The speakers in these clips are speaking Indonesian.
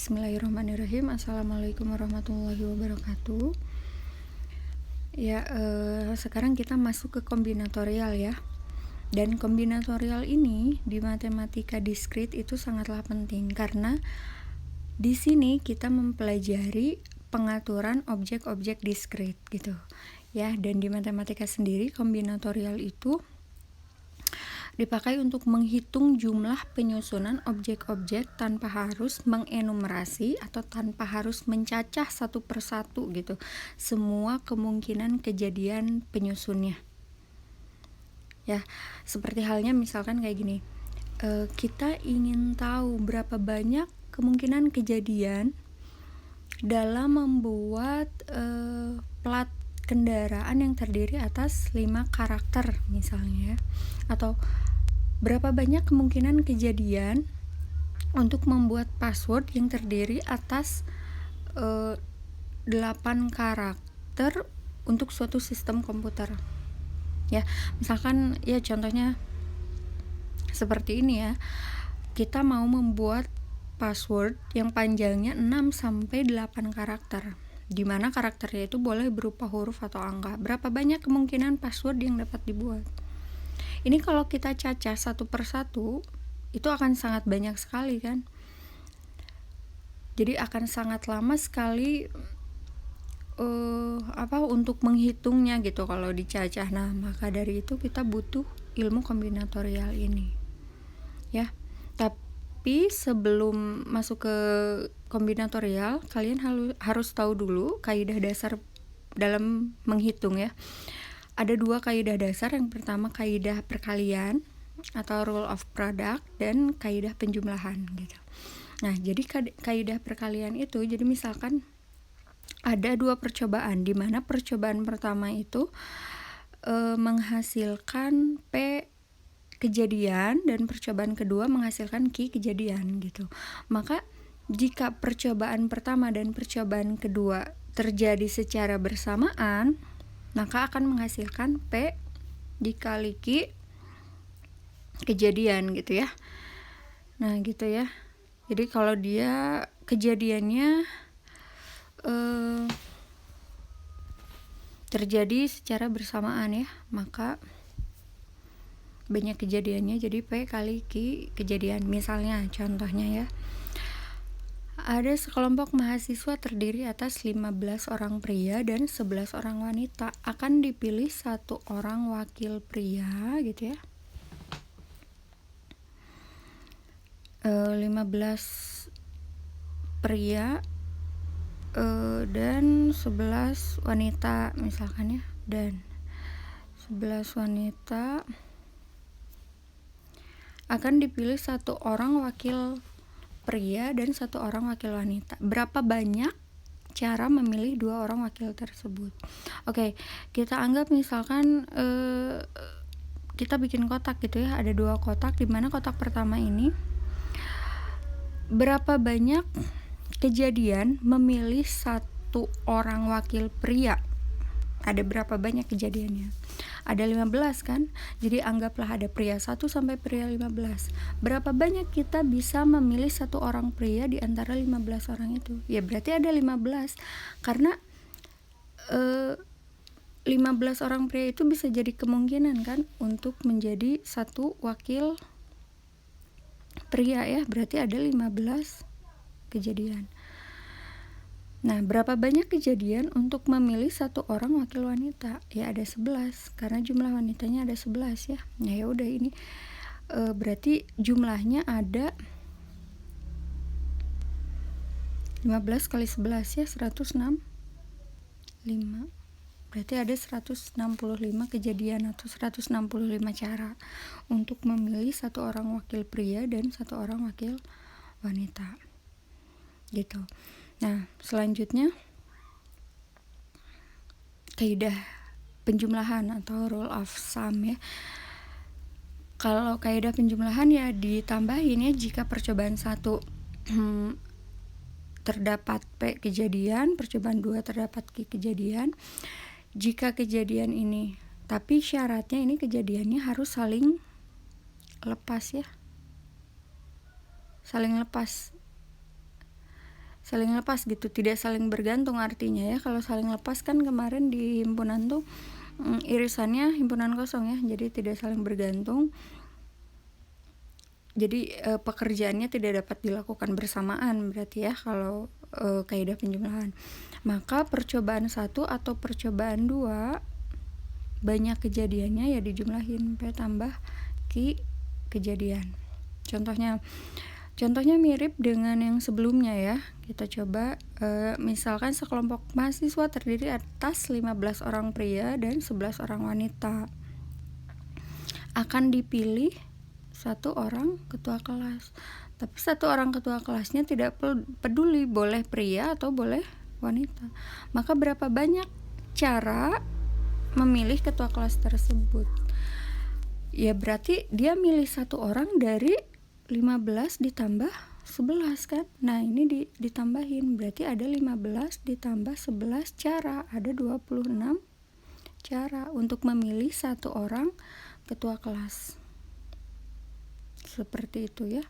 Bismillahirrahmanirrahim. Assalamualaikum warahmatullahi wabarakatuh. Ya, sekarang kita masuk ke kombinatorial ya. Dan kombinatorial ini di matematika diskrit itu sangatlah penting karena di sini kita mempelajari pengaturan objek-objek diskrit gitu. Ya, dan di matematika sendiri kombinatorial itu dipakai untuk menghitung jumlah penyusunan objek-objek tanpa harus mengenumerasi atau tanpa harus mencacah satu persatu gitu semua kemungkinan kejadian penyusunnya. Ya, seperti halnya misalkan kayak gini, kita ingin tahu berapa banyak kemungkinan kejadian dalam membuat plat kendaraan yang terdiri atas 5 karakter misalnya, atau berapa banyak kemungkinan kejadian untuk membuat password yang terdiri atas 8 karakter untuk suatu sistem komputer. Ya, misalkan ya contohnya seperti ini ya. Kita mau membuat password yang panjangnya 6 sampai 8 karakter. Di mana karakternya itu boleh berupa huruf atau angka. Berapa banyak kemungkinan password yang dapat dibuat? Ini kalau kita cacah satu persatu, itu akan sangat banyak sekali kan. Jadi akan sangat lama sekali untuk menghitungnya gitu kalau dicacah. Nah, maka dari itu kita butuh ilmu kombinatorial ini. Ya. Tapi sebelum masuk ke kombinatorial, kalian harus tahu dulu kaidah dasar dalam menghitung ya. Ada 2 kaidah dasar. Yang pertama kaidah perkalian atau rule of product dan kaidah penjumlahan gitu. Nah, jadi kaidah perkalian itu, jadi misalkan ada 2 percobaan, di mana percobaan pertama itu menghasilkan P kejadian dan percobaan kedua menghasilkan Q kejadian gitu. Maka jika percobaan pertama dan percobaan kedua terjadi secara bersamaan, maka akan menghasilkan P dikali Q kejadian gitu ya. Nah gitu ya. Jadi kalau dia kejadiannya terjadi secara bersamaan ya, maka banyak kejadiannya jadi P kali Q kejadian. Misalnya contohnya ya, ada sekelompok mahasiswa terdiri atas 15 orang pria dan 11 orang wanita. Akan dipilih 1 orang wakil pria gitu ya. 15 pria dan 11 wanita misalkan ya. Dan 11 wanita akan dipilih 1 orang wakil pria dan 1 orang wakil wanita. Berapa banyak cara memilih 2 orang wakil tersebut? Oke, kita anggap misalkan kita bikin kotak gitu ya. Ada 2 kotak, di mana kotak pertama ini berapa banyak kejadian memilih 1 orang wakil pria? Ada berapa banyak kejadiannya? Ada 15 kan? Jadi anggaplah ada pria 1 sampai pria 15. Berapa banyak kita bisa memilih 1 orang pria di antara 15 orang itu? Ya berarti ada 15. Karena 15 orang pria itu bisa jadi kemungkinan kan untuk menjadi 1 wakil pria ya. Berarti ada 15 kejadian. Nah, berapa banyak kejadian untuk memilih 1 orang wakil wanita? Ya ada 11, karena jumlah wanitanya ada 11 ya. Nah, ya udah ini berarti jumlahnya ada 15 kali 11 ya, 165. Berarti ada 165 kejadian atau 165 cara untuk memilih 1 orang wakil pria dan 1 orang wakil wanita. Gitu. Nah, selanjutnya kaidah penjumlahan atau rule of sum ya. Kalau kaidah penjumlahan ya ditambahin ya, jika percobaan 1 terdapat P kejadian, percobaan 2 terdapat Q kejadian. Jika kejadian ini, tapi syaratnya ini kejadiannya harus saling lepas ya. Saling lepas. saling lepas gitu, tidak saling bergantung artinya ya. Kalau saling lepas kan kemarin di himpunan tuh irisannya himpunan kosong ya, jadi tidak saling bergantung. Jadi pekerjaannya tidak dapat dilakukan bersamaan berarti ya kalau kaidah penjumlahan. Maka percobaan 1 atau percobaan 2 banyak kejadiannya ya dijumlahin P tambah Q kejadian. Contohnya mirip dengan yang sebelumnya ya. Kita coba misalkan sekelompok mahasiswa terdiri atas 15 orang pria dan 11 orang wanita. Akan dipilih 1 orang ketua kelas. Tapi 1 orang ketua kelasnya tidak peduli boleh pria atau boleh wanita. Maka berapa banyak cara memilih ketua kelas tersebut? Ya berarti dia milih 1 orang dari 15 ditambah 11 kan. Nah ini ditambahin, berarti ada 15 ditambah 11 cara, ada 26 cara untuk memilih 1 orang ketua kelas. Seperti itu ya.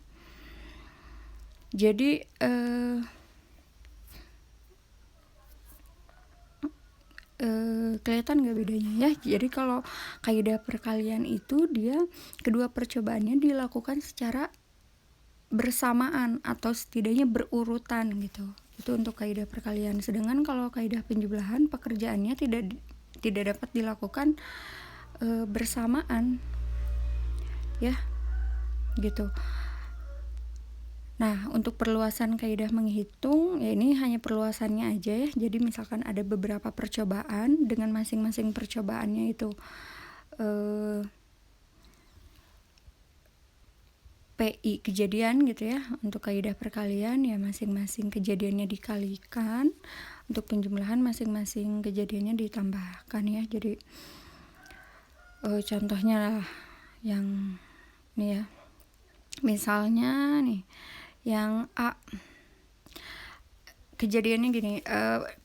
Jadi kelihatan gak bedanya ya. Jadi kalau kaidah perkalian itu dia kedua percobaannya dilakukan secara bersamaan atau setidaknya berurutan gitu. Itu untuk kaidah perkalian. Sedangkan kalau kaidah penjumlahan pekerjaannya tidak dapat dilakukan bersamaan ya gitu. Nah, untuk perluasan kaidah menghitung ya ini hanya perluasannya aja ya. Jadi misalkan ada beberapa percobaan dengan masing-masing percobaannya itu PI kejadian gitu ya. Untuk kaidah perkalian ya masing-masing kejadiannya dikalikan, untuk penjumlahan masing-masing kejadiannya ditambahkan ya. Jadi contohnya lah yang nih ya, misalnya nih yang A, kejadiannya gini,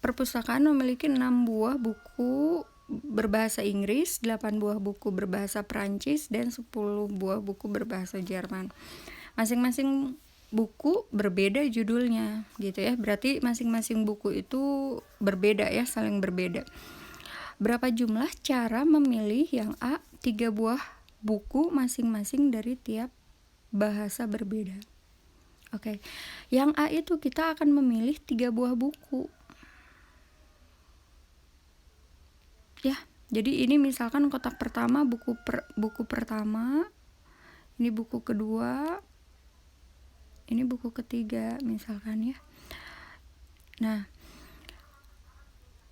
perpustakaan memiliki 6 buah buku berbahasa Inggris, 8 buah buku berbahasa Prancis, dan 10 buah buku berbahasa Jerman. Masing-masing buku berbeda judulnya gitu ya. Berarti masing-masing buku itu berbeda ya, saling berbeda. Berapa jumlah cara memilih yang A 3 buah buku masing-masing dari tiap bahasa berbeda. Oke. Yang A itu kita akan memilih 3 buah buku. Ya, jadi ini misalkan kotak pertama buku pertama, ini buku kedua, ini buku ketiga misalkan ya. Nah,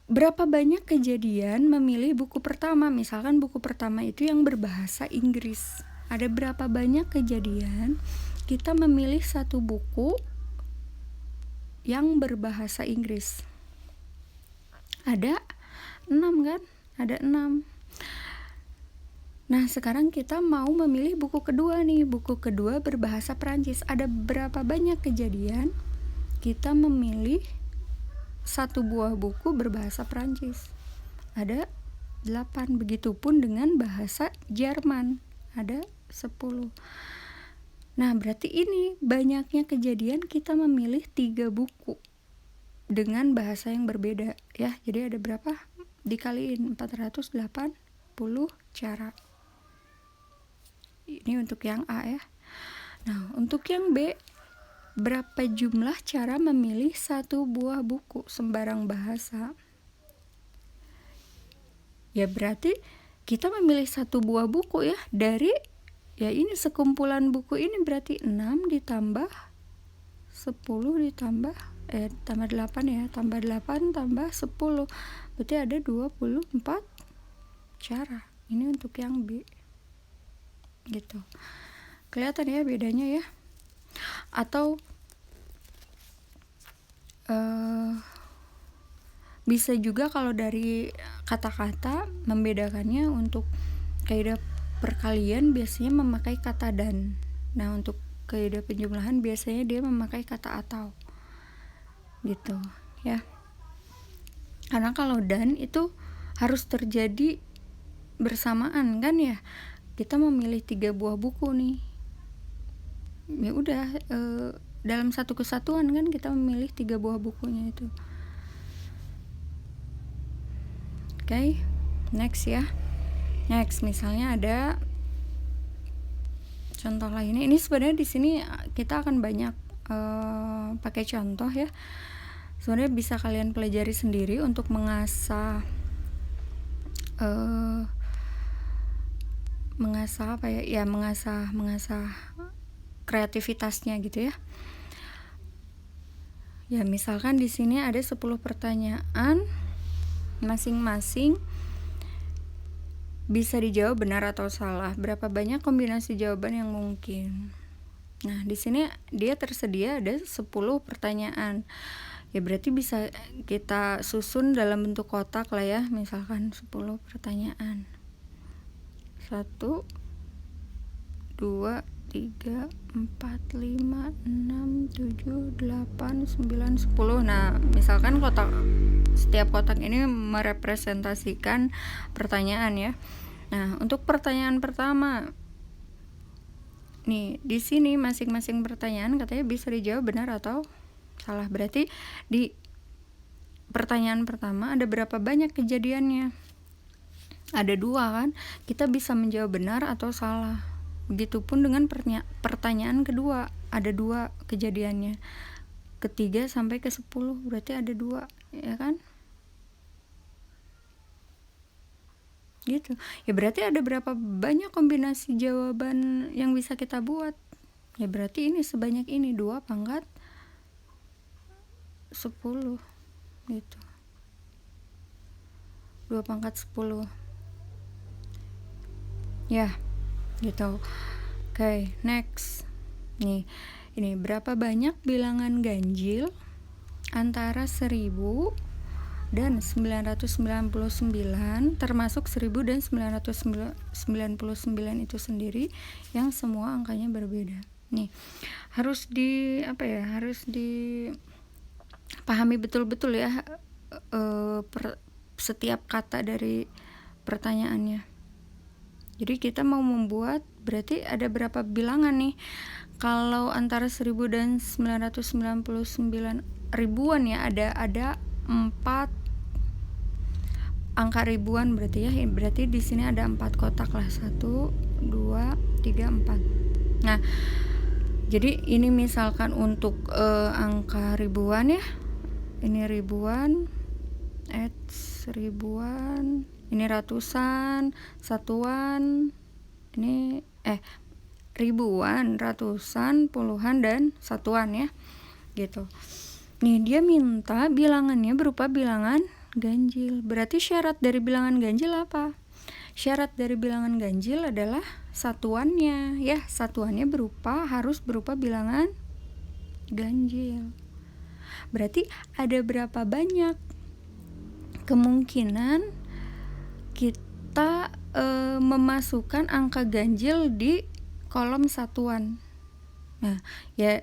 berapa banyak kejadian memilih buku pertama? Misalkan buku pertama itu yang berbahasa Inggris. Ada berapa banyak kejadian kita memilih 1 buku yang berbahasa Inggris? Ada 6 kan? Ada 6. Nah, sekarang kita mau memilih buku kedua nih. Buku kedua berbahasa Prancis. Ada berapa banyak kejadian kita memilih 1 buah buku berbahasa Prancis? Ada 8. Begitupun dengan bahasa Jerman. Ada 10. Nah, berarti ini banyaknya kejadian kita memilih 3 buku dengan bahasa yang berbeda ya. Jadi ada berapa? Dikaliin 480 cara. Ini untuk yang A ya. Nah, untuk yang B, berapa jumlah cara memilih 1 buah buku sembarang bahasa? Ya berarti kita memilih 1 buah buku ya dari ya ini sekumpulan buku ini, berarti 6 ditambah 10 ditambah tambah 8 ya, tambah 8 tambah 10, berarti ada 24 cara. Ini untuk yang B gitu. Kelihatan ya bedanya ya. Atau bisa juga kalau dari kata-kata membedakannya, untuk kaidah perkalian biasanya memakai kata dan. Nah, untuk kaidah penjumlahan biasanya dia memakai kata atau gitu ya. Karena kalau dan itu harus terjadi bersamaan kan ya. Kita memilih 3 buah buku nih. Ya udah dalam satu kesatuan kan, kita memilih 3 buah bukunya itu. Oke, next ya. Next, misalnya ada contoh lainnya. Ini sebenarnya di sini kita akan banyak pakai contoh ya. Sebenarnya bisa kalian pelajari sendiri untuk mengasah apa ya? Ya mengasah kreativitasnya gitu ya. Ya, misalkan di sini ada 10 pertanyaan, masing-masing bisa dijawab benar atau salah. Berapa banyak kombinasi jawaban yang mungkin? Nah, di sini dia tersedia ada 10 pertanyaan. Ya berarti bisa kita susun dalam bentuk kotak lah ya, misalkan 10 pertanyaan. 1 2 3 4 5 6 7 8 9 10. Nah, misalkan setiap kotak ini merepresentasikan pertanyaan ya. Nah, untuk pertanyaan pertama nih, di sini masing-masing pertanyaan katanya bisa dijawab benar atau salah. Berarti di pertanyaan pertama ada berapa banyak kejadiannya? Ada 2 kan? Kita bisa menjawab benar atau salah. Begitupun dengan pertanyaan kedua, ada 2 kejadiannya. Ketiga sampai ke 10 berarti ada 2, ya kan? Gitu. Ya berarti ada berapa banyak kombinasi jawaban yang bisa kita buat? Ya berarti ini sebanyak ini, 2 pangkat 10 gitu. 2 pangkat 10. Ya, gitu. Oke, next. Nih, ini berapa banyak bilangan ganjil antara 1000 dan 999, termasuk 1000 dan 999 itu sendiri yang semua angkanya berbeda. Nih, harus dipahami betul-betul ya setiap kata dari pertanyaannya. Jadi kita mau membuat, berarti ada berapa bilangan nih? Kalau antara 1000 dan 999 ribuan ya, ada 4 angka ribuan berarti ya. Berarti di sini ada 4 kotak lah. 1 2 3 4. Nah, jadi ini misalkan untuk angka ribuan ya. Ini ribuan, ribuan, ini ratusan, satuan, ini ribuan, ratusan, puluhan, dan satuan ya, gitu. Nih, dia minta bilangannya berupa bilangan ganjil. Berarti syarat dari bilangan ganjil apa? Syarat dari bilangan ganjil adalah satuannya ya, satuannya harus berupa bilangan ganjil. Berarti ada berapa banyak kemungkinan kita memasukkan angka ganjil di kolom satuan. Nah, ya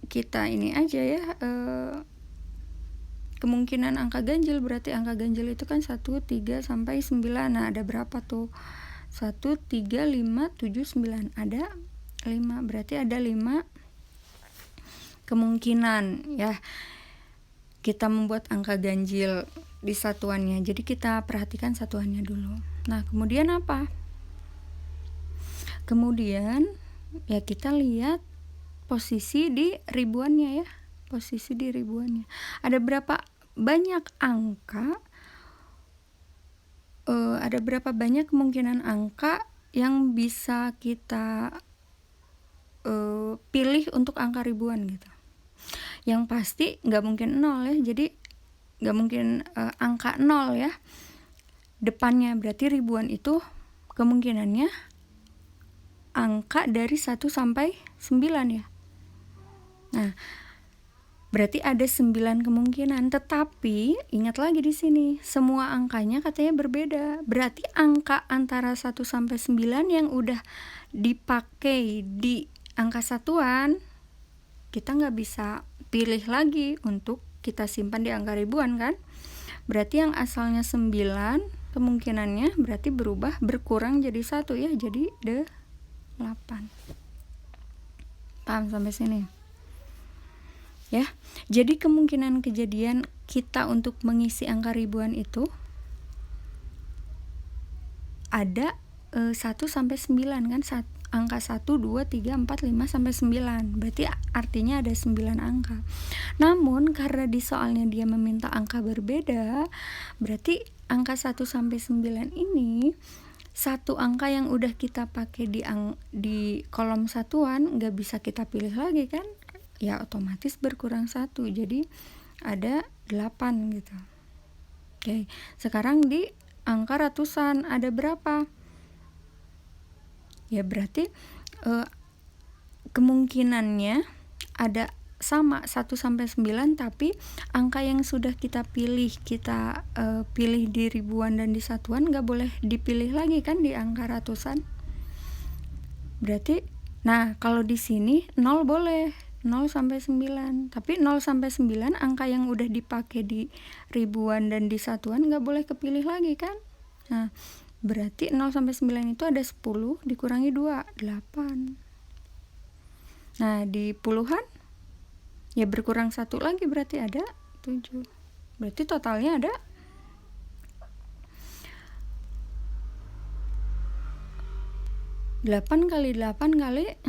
kita ini aja ya, kemungkinan angka ganjil, berarti angka ganjil itu kan 1, 3, sampai 9. Nah, ada berapa tuh? 1, 3, 5, 7, 9. Ada 5, berarti ada 5 kemungkinan ya kita membuat angka ganjil di satuannya. Jadi kita perhatikan satuannya dulu. Nah, kemudian apa? Kemudian ya kita lihat posisi di ribuannya ya. Posisi di ribuannya. Ada berapa banyak angka? Ada berapa banyak kemungkinan angka yang bisa kita pilih untuk angka ribuan gitu. Yang pasti nggak mungkin 0 ya. Jadi nggak mungkin angka 0 ya depannya. Berarti ribuan itu kemungkinannya angka dari 1 sampai 9 ya. Nah, berarti ada 9 kemungkinan. Tetapi ingat lagi di sini, semua angkanya katanya berbeda. Berarti angka antara 1 sampai 9 yang udah dipakai di angka satuan, kita nggak bisa pilih lagi untuk kita simpan di angka ribuan kan. Berarti yang asalnya 9 kemungkinannya berarti berkurang jadi 1 ya, jadi 8. Paham sampai sini? ya. Jadi kemungkinan kejadian kita untuk mengisi angka ribuan itu ada 1 sampai 9 kan, angka 1, 2, 3, 4, 5 sampai 9. Berarti artinya ada 9 angka. Namun karena di soalnya dia meminta angka berbeda, berarti angka 1 sampai 9 ini satu angka yang udah kita pakai di kolom satuan nggak bisa kita pilih lagi kan, ya otomatis berkurang 1, jadi ada 8 gitu. Oke, sekarang di angka ratusan ada berapa? Ya berarti kemungkinannya ada sama 1 sampai 9, tapi angka yang sudah kita pilih di ribuan dan di satuan nggak boleh dipilih lagi kan di angka ratusan. Berarti nah kalau di sini 0 boleh, 0 sampai 9, tapi 0 sampai 9 angka yang udah dipakai di ribuan dan di satuan nggak boleh kepilih lagi kan. Nah berarti 0 sampai 9 itu ada 10 dikurangi 2, 8. Nah di puluhan ya berkurang 1 lagi, berarti ada 7. Berarti totalnya ada 8 kali 8 kali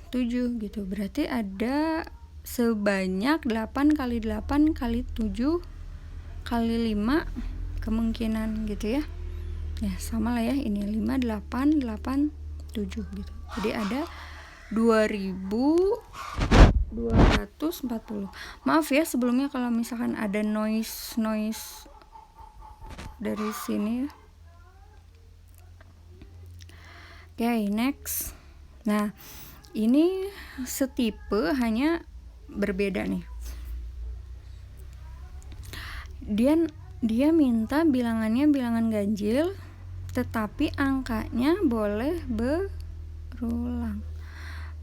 7 gitu. Berarti ada sebanyak 8 kali 8 kali 7 kali 5 kemungkinan gitu ya. Ya sama lah ya, ini 5, 8, 8, 7 gitu. Jadi ada 2240. Maaf ya sebelumnya kalau misalkan ada noise dari sini ya. Oke, next. Nah ini setipe hanya berbeda nih. Dia minta bilangannya bilangan ganjil, tetapi angkanya boleh berulang.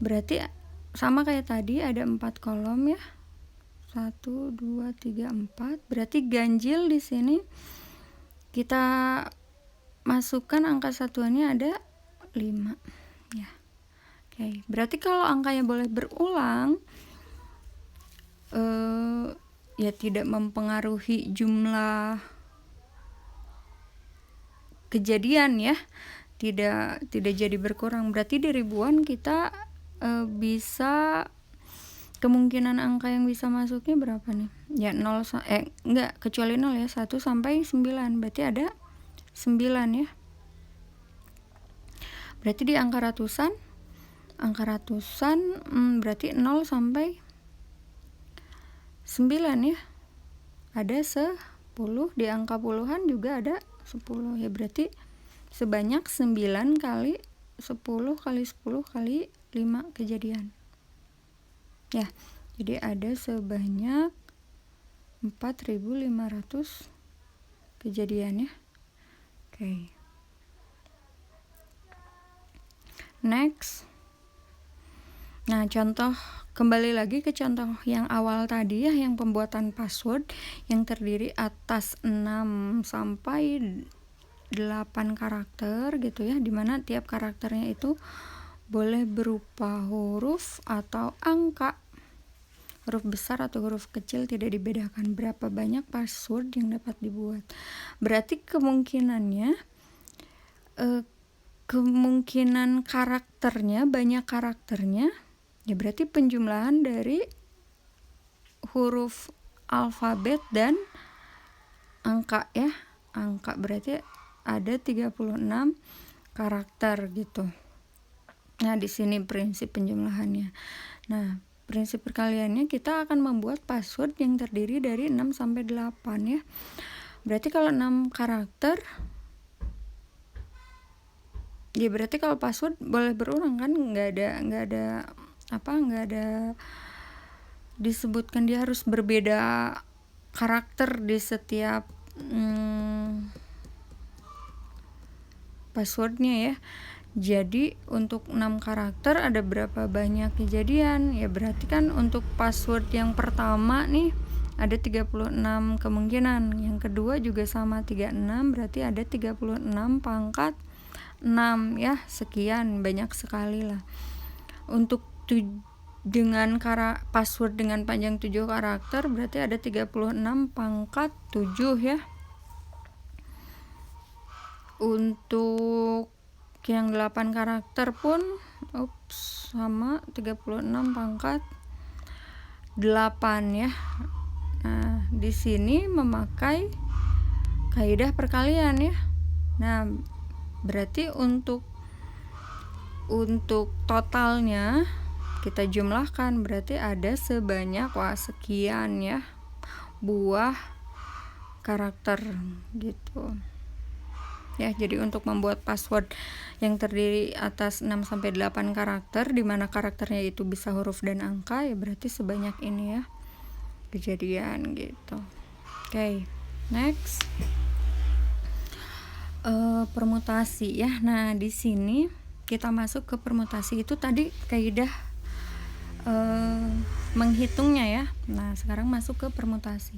Berarti sama kayak tadi ada 4 kolom ya. 1, 2, 3, 4. Berarti ganjil di sini kita masukkan angka satuannya ada 5 ya. Oke, berarti kalau angkanya boleh berulang ya tidak mempengaruhi jumlah kejadian ya, tidak jadi berkurang. Berarti di ribuan kita bisa kemungkinan angka yang bisa masuknya berapa nih? Ya 0 enggak kecuali 0 ya, 1 sampai 9. Berarti ada 9 ya. Berarti di angka ratusan berarti 0 sampai 9 ya. Ada 10, di angka puluhan juga ada 10 ya, berarti sebanyak 9 kali 10 kali 10 kali 5 kejadian ya. Jadi ada sebanyak 4.500 kejadian ya. Oke. Next. Nah, kembali lagi ke contoh yang awal tadi ya, yang pembuatan password yang terdiri atas 6 sampai 8 karakter gitu ya, dimana tiap karakternya itu boleh berupa huruf atau angka, huruf besar atau huruf kecil tidak dibedakan. Berapa banyak password yang dapat dibuat? Berarti kemungkinan karakternya, banyak karakternya ya, berarti penjumlahan dari huruf alfabet dan angka ya. Angka berarti ada 36 karakter gitu. Nah, di sini prinsip penjumlahannya. Nah, prinsip perkaliannya kita akan membuat password yang terdiri dari 6 sampai 8 ya. Berarti kalau 6 karakter ya, berarti kalau password boleh berulang kan, nggak ada disebutkan dia harus berbeda karakter di setiap passwordnya ya. Jadi untuk 6 karakter ada berapa banyak kejadian ya, berarti kan untuk password yang pertama nih ada 36 kemungkinan, yang kedua juga sama 36, berarti ada 36 pangkat 6 ya, sekian banyak sekali lah. Untuk dengan password dengan panjang 7 karakter, berarti ada 36 pangkat 7 ya. Untuk yang 8 karakter pun sama 36 pangkat 8 ya. Nah, di sini memakai kaidah perkalian ya. Nah, berarti untuk totalnya kita jumlahkan, berarti ada sebanyak sekian ya buah karakter gitu ya. Jadi untuk membuat password yang terdiri atas 6 sampai 8 karakter, di mana karakternya itu bisa huruf dan angka, ya berarti sebanyak ini ya kejadian gitu. Oke, next. Permutasi ya. Nah, di sini kita masuk ke permutasi. Itu tadi kaidah menghitungnya ya. Nah, sekarang masuk ke permutasi.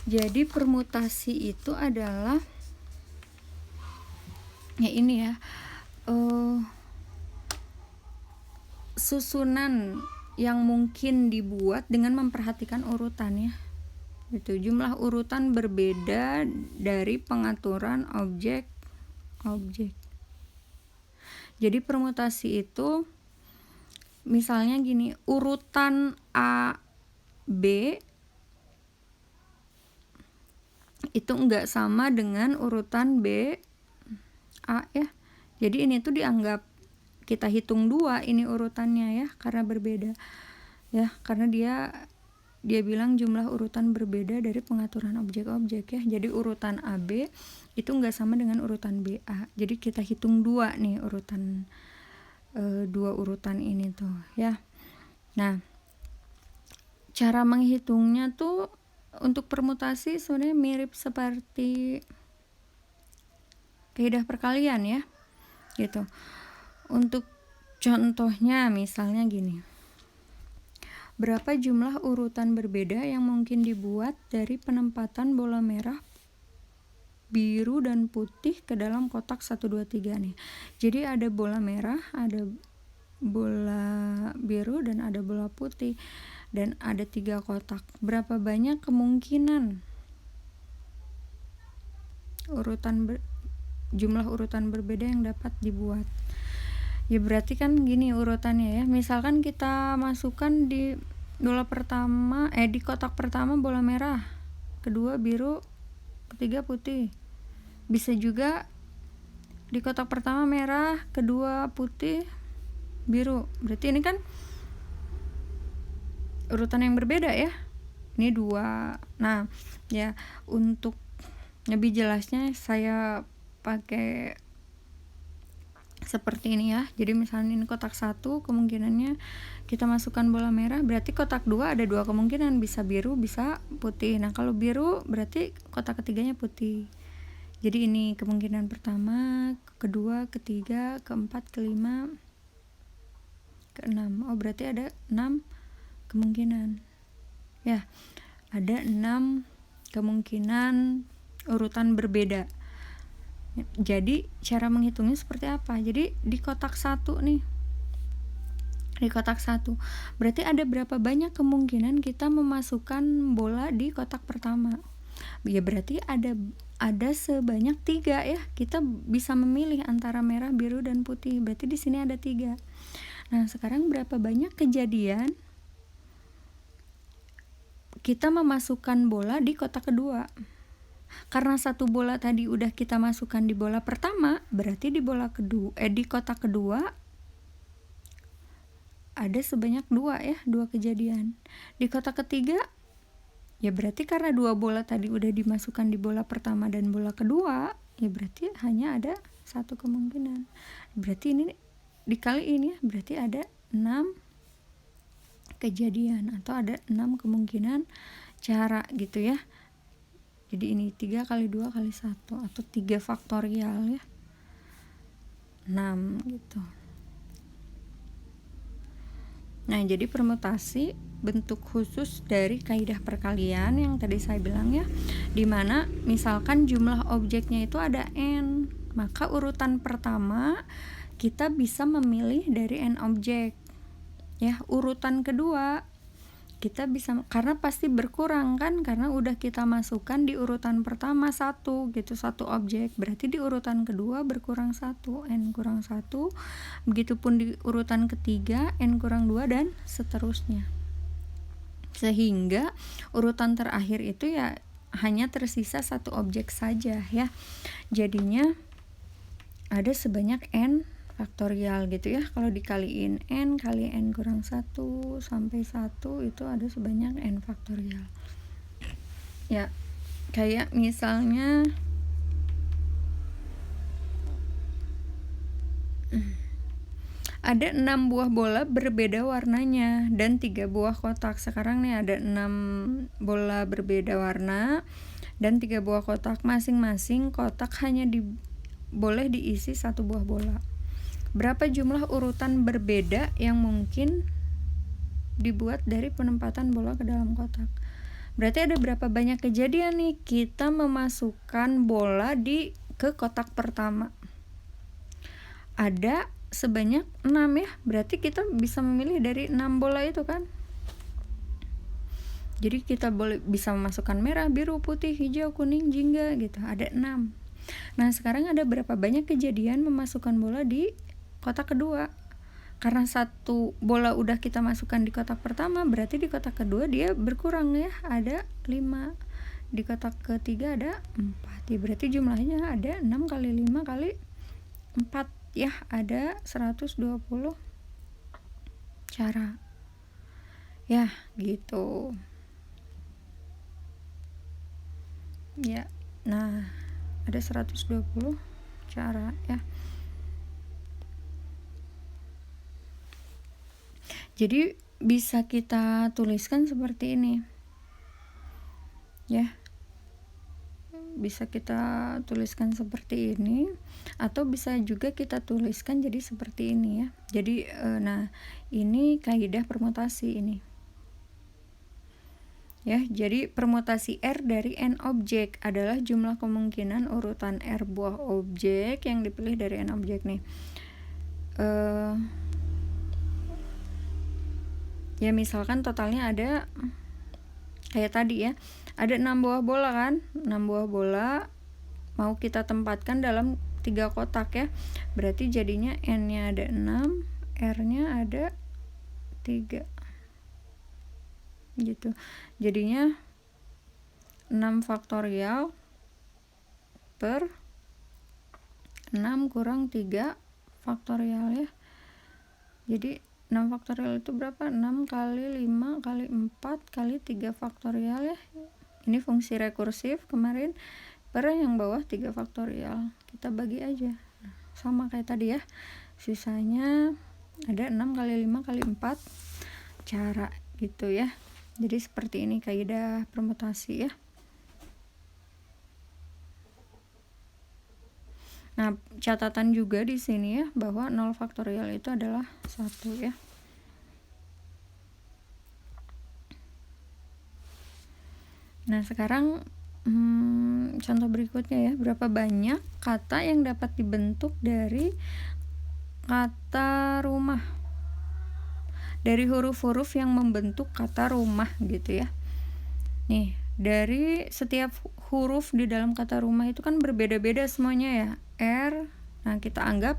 Jadi permutasi itu adalah ya ini ya, susunan yang mungkin dibuat dengan memperhatikan urutan ya. Itu jumlah urutan berbeda dari pengaturan objek. Jadi permutasi itu misalnya gini, urutan A B itu enggak sama dengan urutan B A ya. Jadi ini tuh dianggap kita hitung 2 ini urutannya ya, karena berbeda ya, karena dia bilang jumlah urutan berbeda dari pengaturan objek-objek ya. Jadi urutan AB itu enggak sama dengan urutan BA. Jadi kita hitung 2 nih urutan 2 urutan ini tuh ya. Nah, cara menghitungnya tuh untuk permutasi sebenarnya mirip seperti kaidah perkalian ya gitu. Untuk contohnya misalnya gini, berapa jumlah urutan berbeda yang mungkin dibuat dari penempatan bola merah, biru, dan putih ke dalam kotak 1, 2, 3 nih. Jadi ada bola merah, ada bola biru, dan ada bola putih, dan ada 3 kotak. Berapa banyak kemungkinan jumlah urutan berbeda yang dapat dibuat? Ya berarti kan gini urutannya ya. Misalkan kita masukkan di bola pertama di kotak pertama bola merah, kedua biru, ketiga putih. Bisa juga di kotak pertama merah, kedua putih, biru. Berarti ini kan urutan yang berbeda ya. Ini 2. Nah, ya untuk lebih jelasnya saya pakai seperti ini ya. Jadi misalnya ini kotak 1, kemungkinannya kita masukkan bola merah, berarti kotak 2 ada 2 kemungkinan, bisa biru, bisa putih. Nah, kalau biru berarti kotak ketiganya putih. Jadi ini kemungkinan pertama, kedua, ketiga, keempat, kelima, keenam. Oh, berarti ada 6 kemungkinan. Ya, ada 6 kemungkinan urutan berbeda. Jadi cara menghitungnya seperti apa? Jadi di kotak 1 nih, di kotak 1 berarti ada berapa banyak kemungkinan kita memasukkan bola di kotak pertama? Ya berarti ada sebanyak 3 ya. Kita bisa memilih antara merah, biru, dan putih. Berarti di sini ada 3. Nah, sekarang berapa banyak kejadian kita memasukkan bola di kotak kedua? Karena 1 bola tadi udah kita masukkan di bola pertama, berarti di kotak kedua ada sebanyak 2 ya, 2 kejadian. Di kotak ketiga ya berarti karena 2 bola tadi udah dimasukkan di bola pertama dan bola kedua, ya berarti hanya ada 1 kemungkinan. Berarti ini dikali ini ya, berarti ada 6 kejadian atau ada 6 kemungkinan cara gitu ya. Jadi ini 3 kali 2 kali 1 atau 3 faktorial ya, 6 gitu. Nah, jadi permutasi bentuk khusus dari kaidah perkalian yang tadi saya bilang ya, dimana misalkan jumlah objeknya itu ada n, maka urutan pertama kita bisa memilih dari n objek. Ya, urutan kedua kita bisa, karena pasti berkurang kan, karena udah kita masukkan di urutan pertama 1 gitu, 1 objek, berarti di urutan kedua berkurang 1, n kurang 1, begitupun di urutan ketiga n kurang 2 dan seterusnya, sehingga urutan terakhir itu ya hanya tersisa 1 objek saja ya. Jadinya ada sebanyak n faktorial gitu ya. Kalau dikaliin n kali n kurang 1 sampai 1 itu ada sebanyak n faktorial. Ya, kayak misalnya ada 6 buah bola berbeda warnanya dan 3 buah kotak. Sekarang nih ada 6 bola berbeda warna dan 3 buah kotak. Masing-masing kotak hanya boleh diisi 1 buah bola. Berapa jumlah urutan berbeda yang mungkin dibuat dari penempatan bola ke dalam kotak? Berarti ada berapa banyak kejadian nih kita memasukkan bola ke kotak pertama? Ada sebanyak 6 ya. Berarti kita bisa memilih dari 6 bola itu kan. Jadi kita bisa memasukkan merah, biru, putih, hijau, kuning, jingga gitu. Ada 6. Nah, sekarang ada berapa banyak kejadian memasukkan bola di kotak kedua? Karena 1 bola udah kita masukkan di kotak pertama, berarti di kotak kedua dia berkurang ya, ada 5. Di kotak ketiga ada 4. Ya, berarti jumlahnya ada 6 kali 5 kali 4 ya, ada 120 cara. Ya, gitu. Ya. Nah, ada 120 cara ya. Jadi bisa kita tuliskan seperti ini. Ya. Bisa kita tuliskan seperti ini atau bisa juga kita tuliskan jadi seperti ini ya. Jadi nah, ini kaidah permutasi ini. Ya, jadi permutasi R dari n objek adalah jumlah kemungkinan urutan R buah objek yang dipilih dari n objek nih. Ya misalkan totalnya ada kayak tadi ya, ada 6 buah bola kan, 6 buah bola mau kita tempatkan dalam 3 kotak ya, berarti jadinya n nya ada 6, R nya ada 3 gitu, jadinya 6 faktorial per 6 kurang 3 faktorial ya. Jadi 6 faktorial itu berapa? 6 kali 5 kali 4 kali 3 faktorial ya. Ini fungsi rekursif kemarin. Per yang bawah 3 faktorial. Kita bagi aja. Nah, sama kayak tadi ya. Sisanya ada 6 kali 5 kali 4 cara gitu ya. Jadi seperti ini kaidah permutasi ya. Nah, catatan juga di sini ya bahwa 0 faktorial itu adalah 1 ya. Nah, sekarang contoh berikutnya ya. Berapa banyak kata yang dapat dibentuk dari kata rumah? Dari huruf-huruf yang membentuk kata rumah gitu ya. Nih, dari setiap huruf di dalam kata rumah itu kan berbeda-beda semuanya ya. R, nah kita anggap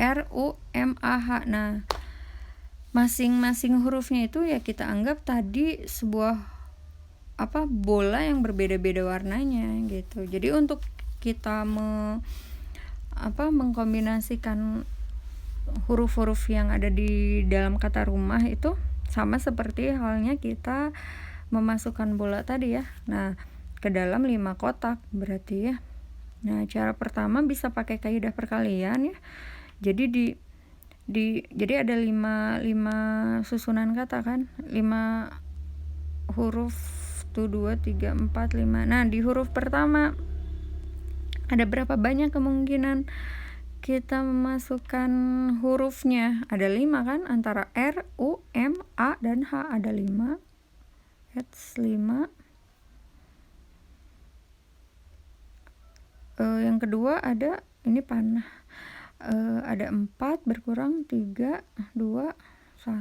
R, U, M, A, H. Nah, masing-masing hurufnya itu ya kita anggap tadi sebuah bola yang berbeda-beda warnanya gitu. Jadi untuk kita mengkombinasikan huruf-huruf yang ada di dalam kata rumah itu sama seperti halnya kita memasukkan bola tadi ya. Nah, ke dalam 5 kotak berarti ya. Nah, cara pertama bisa pakai kaidah perkalian ya. Jadi jadi ada 5 susunan kata kan. 5 huruf tuh 2 3 4 5. Nah, di huruf pertama ada berapa banyak kemungkinan kita memasukkan hurufnya? Ada 5 kan, antara R, U, M, A dan H ada 5. That's 5. Yang kedua ada ini panah. ada 4 berkurang 3, 2, 1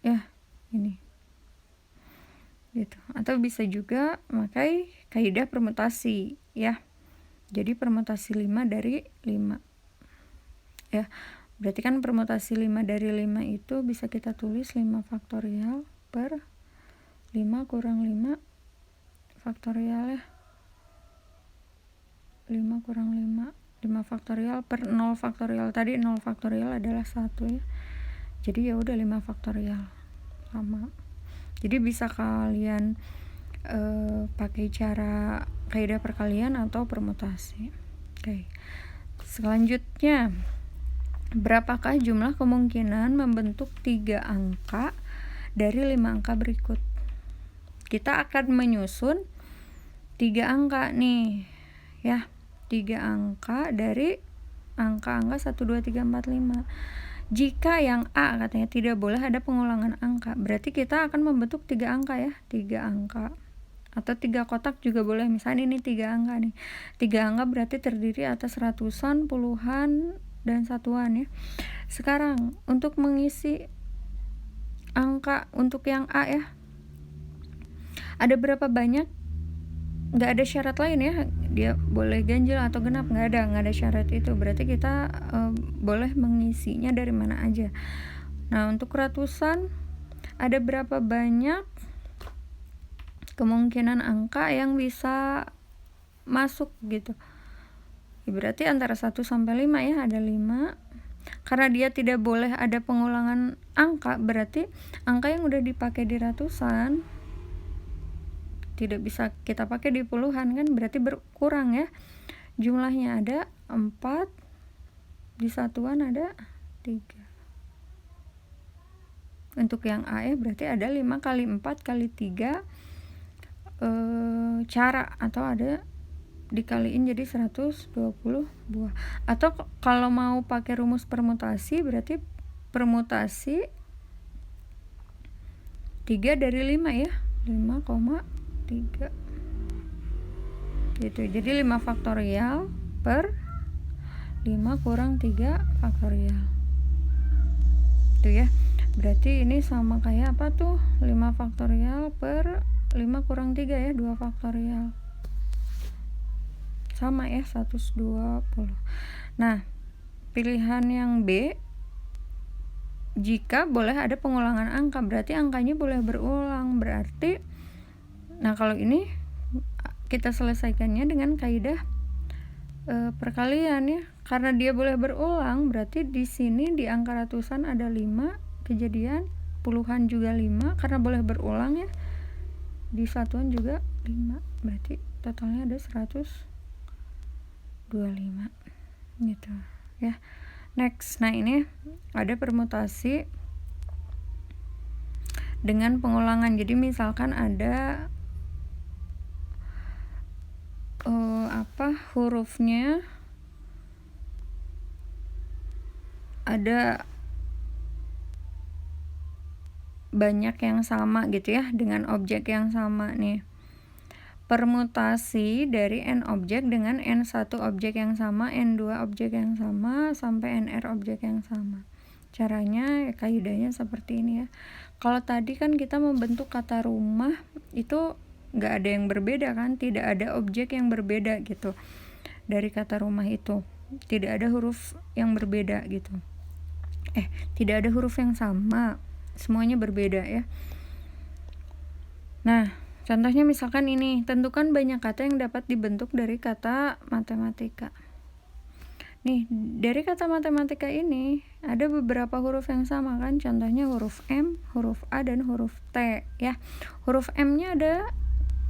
ya, ini gitu. Atau bisa juga pakai kaidah permutasi ya, jadi permutasi 5 dari 5 ya. Berarti kan permutasi 5 dari 5 itu bisa kita tulis 5 faktorial per 5 kurang 5 faktorial ya, 5 kurang 5 faktorial per 0 faktorial, tadi 0 faktorial adalah 1 ya, jadi ya udah 5 faktorial sama. Jadi bisa kalian pakai cara kaidah perkalian atau permutasi. Oke. Selanjutnya, berapakah jumlah kemungkinan membentuk 3 angka dari 5 angka berikut? Kita akan menyusun 3 angka nih ya, 3 angka dari angka-angka 1, 2, 3, 4, 5. Jika yang A katanya tidak boleh ada pengulangan angka, berarti kita akan membentuk 3 angka ya, 3 angka. Atau 3 kotak juga boleh, misalnya ini 3 angka nih. 3 angka berarti terdiri atas ratusan, puluhan, dan satuan ya. Sekarang untuk mengisi angka untuk yang A ya, ada berapa banyak? Nggak ada syarat lain ya, dia boleh ganjil atau genap, nggak ada syarat itu, berarti kita boleh mengisinya dari mana aja. Nah, untuk ratusan ada berapa banyak kemungkinan angka yang bisa masuk gitu ya, berarti antara 1 sampai 5 ya, ada 5. Karena dia tidak boleh ada pengulangan angka, berarti angka yang udah dipakai di ratusan tidak bisa kita pakai di puluhan kan, berarti berkurang ya jumlahnya, ada 4, di satuan ada 3. Untuk yang A ya, berarti ada 5 kali 4 kali 3 cara, atau ada dikaliin jadi 120 buah. Atau kalau mau pakai rumus permutasi, berarti permutasi 3 dari 5 ya, 5,3 gitu. Jadi 5 faktorial per 5 kurang 3 faktorial itu ya. Berarti ini sama kayak apa tuh, 5 faktorial per 5 kurang 3 ya, 2 faktorial, sama ya, 120. Nah, pilihan yang B, jika boleh ada pengulangan angka, berarti angkanya boleh berulang. Berarti nah kalau ini kita selesaikannya dengan kaidah perkalian ya, karena dia boleh berulang, berarti di sini di angka ratusan ada 5 kejadian, puluhan juga 5 karena boleh berulang ya, di satuan juga 5, berarti totalnya ada 125 gitu ya. Next, nah ini ada permutasi dengan pengulangan. Jadi misalkan ada hurufnya ada banyak yang sama gitu ya, dengan objek yang sama nih. Permutasi dari n objek dengan n1 objek yang sama, n2 objek yang sama, sampai nr objek yang sama. Caranya ya, kaidahnya seperti ini ya. Kalau tadi kan kita membentuk kata rumah itu nggak ada yang berbeda kan, tidak ada objek yang berbeda gitu dari kata rumah itu, tidak ada huruf yang berbeda gitu, tidak ada huruf yang sama, semuanya berbeda ya. Nah, contohnya misalkan ini, tentukan banyak kata yang dapat dibentuk dari kata matematika. Nih, dari kata matematika ini ada beberapa huruf yang sama kan, contohnya huruf M, huruf A, dan huruf T ya. Huruf M-nya ada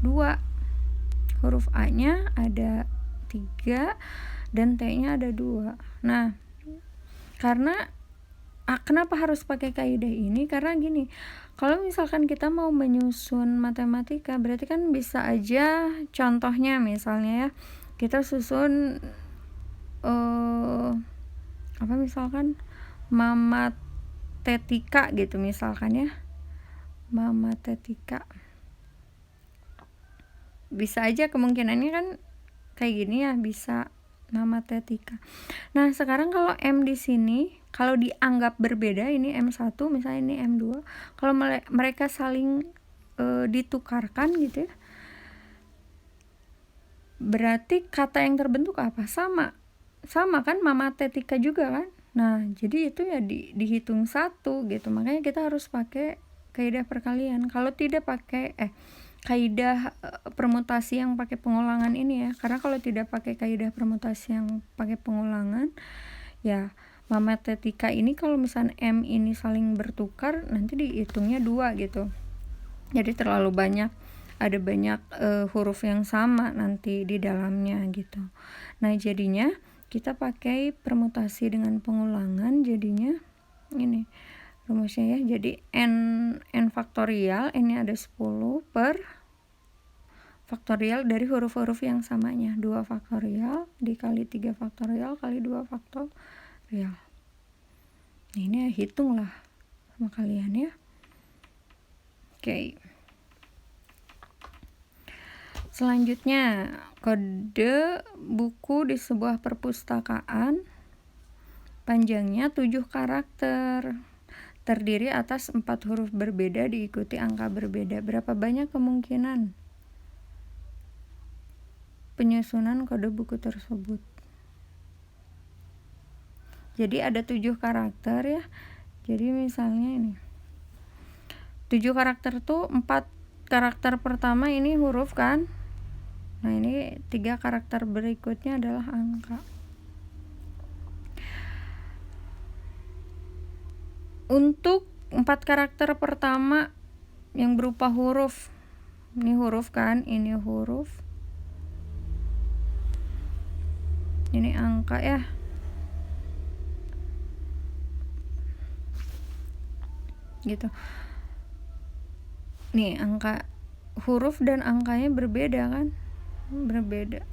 2, huruf A-nya ada 3, dan T-nya ada 2. Nah, karena kenapa harus pakai kaidah ini? Karena gini, kalau misalkan kita mau menyusun matematika, berarti kan bisa aja contohnya misalnya ya, kita susun misalkan mamatetika gitu misalkan ya, mamatetika. Bisa aja kemungkinannya kan kayak gini ya, bisa Mamatetika. Nah, sekarang kalau M di sini kalau dianggap berbeda, ini M1 misalnya ini M2, kalau mereka saling ditukarkan gitu ya, berarti kata yang terbentuk apa? Sama kan, mamatetika juga kan. Nah, jadi itu ya dihitung satu gitu. Makanya kita harus pakai kaidah perkalian. Kalau tidak pakai kaidah permutasi yang pakai pengulangan ini ya. Karena kalau tidak pakai kaidah permutasi yang pakai pengulangan, ya mamatetika ini kalau misalnya M ini saling bertukar, nanti dihitungnya 2 gitu. Jadi terlalu banyak, ada banyak huruf yang sama nanti di dalamnya gitu. Nah, jadinya kita pakai permutasi dengan pengulangan, jadinya ini rumusnya ya. Jadi n faktorial, ini ada 10 per faktorial dari huruf-huruf yang samanya, 2 faktorial dikali 3 faktorial kali 2 faktorial. Nah, ini ya, hitung lah sama kalian ya. Oke. Selanjutnya, kode buku di sebuah perpustakaan panjangnya 7 karakter, terdiri atas 4 huruf berbeda diikuti angka berbeda. Berapa banyak kemungkinan penyusunan kode buku tersebut? Jadi ada 7 karakter ya. Jadi misalnya ini 7 karakter tuh 4 karakter pertama ini huruf kan. Nah, ini 3 karakter berikutnya adalah angka. Untuk 4 karakter pertama yang berupa huruf, ini huruf kan, ini huruf, ini angka ya. Gitu. Nih, angka, huruf dan angkanya berbeda kan? Berbeda.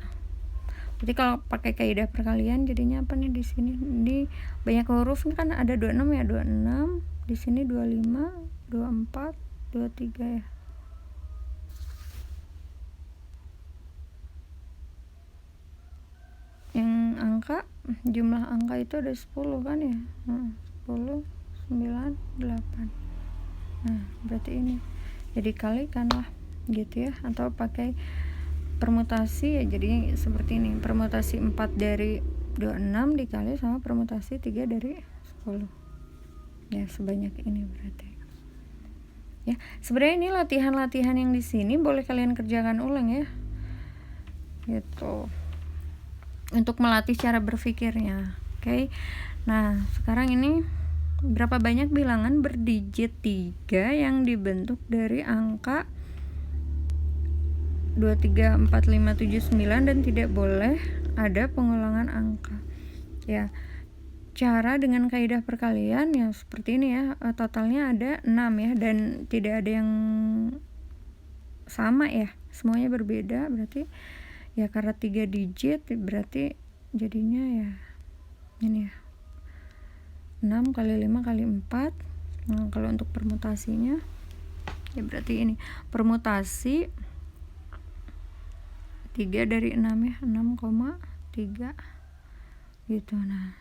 Jadi kalau pakai kaidah perkalian jadinya apa nih di sini? Di banyak huruf kan ada 26 ya, 26. Di sini 25, 24, 23 ya. Yang angka, jumlah angka itu ada 10 kan ya. 10, 9, 8. Nah, berarti ini. Jadi kalikan lah gitu ya, atau pakai permutasi ya, jadinya seperti ini. Permutasi 4 dari 26 dikali sama permutasi 3 dari 10. Ya, sebanyak ini berarti. Ya, sebenarnya ini latihan-latihan yang di sini boleh kalian kerjakan ulang ya. Gitu. Untuk melatih cara berpikirnya. Oke. Nah, sekarang ini berapa banyak bilangan berdigit 3 yang dibentuk dari angka 2, 3, 4, 5, 7, 9 dan tidak boleh ada pengulangan angka. Ya, cara dengan kaidah perkalian ya seperti ini ya, totalnya ada 6 ya, dan tidak ada yang sama ya, semuanya berbeda, berarti ya karena 3 digit berarti jadinya ya ini ya 6 kali 5 kali 4. Nah, kalau untuk permutasinya ya berarti ini permutasi 3 dari 6 ya, 6,3 gitu. Nah,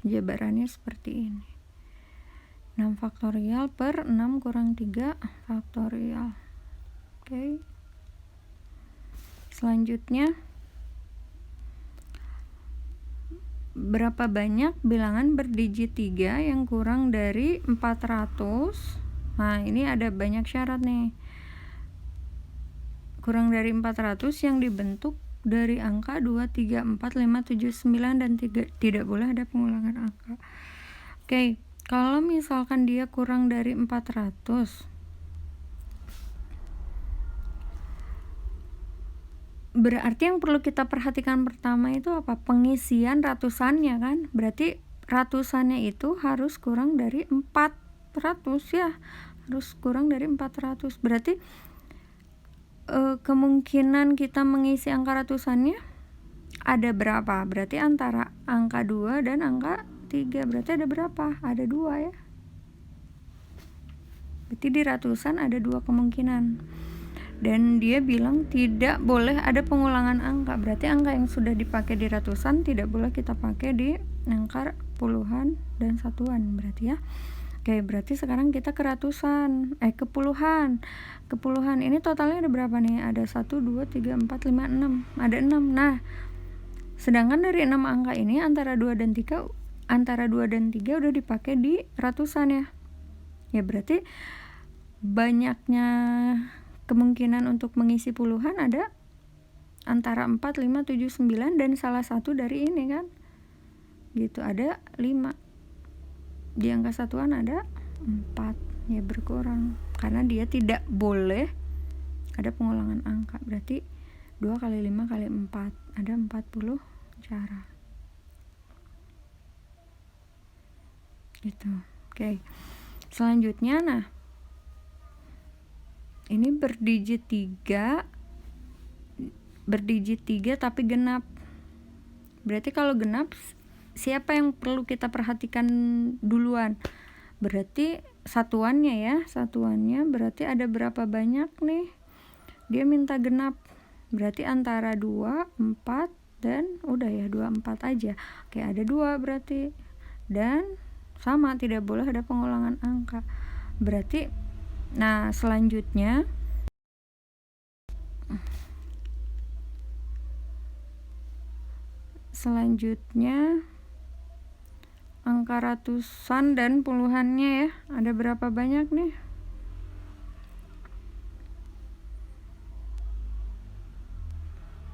penjabarannya seperti ini, 6 faktorial per 6 kurang 3 faktorial. Oke. Selanjutnya, berapa banyak bilangan berdigit 3 yang kurang dari 400? Nah, ini ada banyak syarat nih. Kurang dari 400 yang dibentuk dari angka 2, 3, 4, 5, 7, 9 dan 3, tidak boleh ada pengulangan angka. Oke, kalau misalkan dia kurang dari 400, berarti yang perlu kita perhatikan pertama itu apa? Pengisian ratusannya kan. Berarti ratusannya itu harus kurang dari 400 ya. Harus kurang dari 400. Berarti kemungkinan kita mengisi angka ratusannya ada berapa? Berarti antara angka 2 dan angka 3. Berarti ada berapa? Ada 2 ya. Berarti di ratusan ada 2 kemungkinan. dan dia bilang tidak boleh ada pengulangan angka. Berarti angka yang sudah dipakai di ratusan tidak boleh kita pakai di angka puluhan dan satuan berarti ya. Oke, berarti sekarang kita ke ratusan, ke puluhan. Ke puluhan ini totalnya ada berapa nih? Ada 1, 2, 3, 4, 5, 6. Ada 6. Nah, sedangkan dari 6 angka ini antara 2 dan 3 udah dipakai di ratusan ya. Ya berarti banyaknya kemungkinan untuk mengisi puluhan ada antara 4, 5, 7, 9 dan salah satu dari ini kan. Gitu, ada 5. Di angka satuan ada 4. Ya berkurang karena dia tidak boleh ada pengulangan angka. Berarti 2 kali 5 kali 4 ada 40 cara. Gitu. Oke. Selanjutnya nah ini berdigit 3 tapi genap. Berarti kalau genap siapa yang perlu kita perhatikan duluan? Berarti satuannya ya. Satuannya berarti ada berapa banyak nih? Dia minta genap. Berarti antara 2, 4 dan udah ya 2, 4 aja. Oke, ada 2 berarti. Dan sama tidak boleh ada pengulangan angka. Berarti nah, selanjutnya angka ratusan dan puluhannya ya. Ada berapa banyak nih?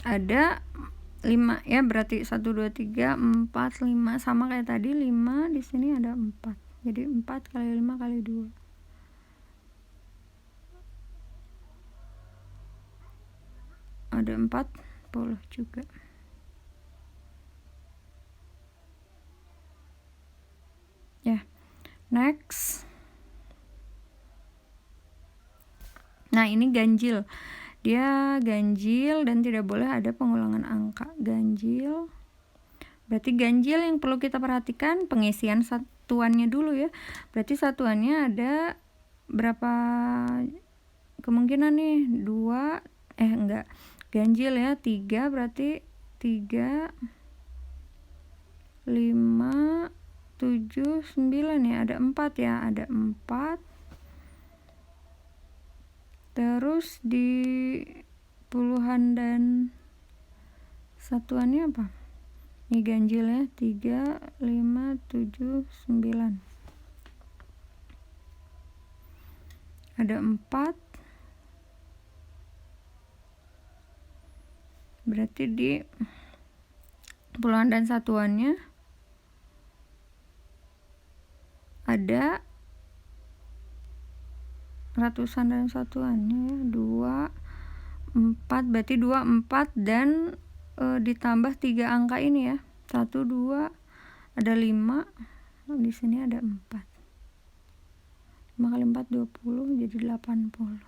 Ada 5 ya, berarti 1, 2, 3, 4, 5 sama kayak tadi 5, di sini ada 4. Jadi 4 kali 5 kali 2. Ada 40 juga. Ya. Next. Nah, ini ganjil. Dia ganjil dan tidak boleh ada pengulangan angka. Ganjil. Berarti ganjil yang perlu kita perhatikan pengisian satuannya dulu ya. Berarti satuannya ada berapa kemungkinan nih? 2 enggak. Ganjil ya 3 berarti 3 5 7 9 ya. Ada 4 ya. Ada 4. Terus di puluhan dan satuannya apa? Ini ganjil ya 3 5 7 9. Ada 4. Berarti di puluhan dan satuannya ada ratusan dan satuannya 2 4 berarti 2 4 dan ditambah 3 angka ini ya. 1 2 ada 5. Di sini ada 4. 5 kali 4 20 jadi 80.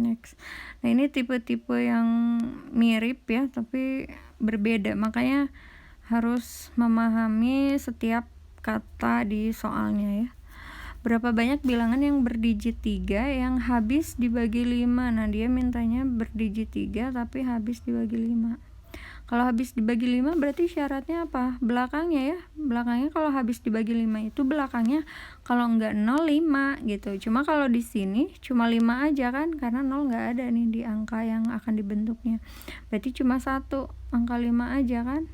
Next. Nah, ini tipe-tipe yang mirip ya, tapi berbeda. Makanya harus memahami setiap kata di soalnya ya. Berapa banyak bilangan yang berdigit 3 yang habis dibagi 5? Nah, dia mintanya berdigit 3 tapi habis dibagi 5. Kalau habis dibagi 5 berarti syaratnya apa? Belakangnya ya. Belakangnya kalau habis dibagi 5 itu belakangnya kalau enggak 0 5 gitu. Cuma kalau di sini cuma 5 aja kan karena 0 enggak ada nih di angka yang akan dibentuknya. Berarti cuma 1 angka 5 aja kan?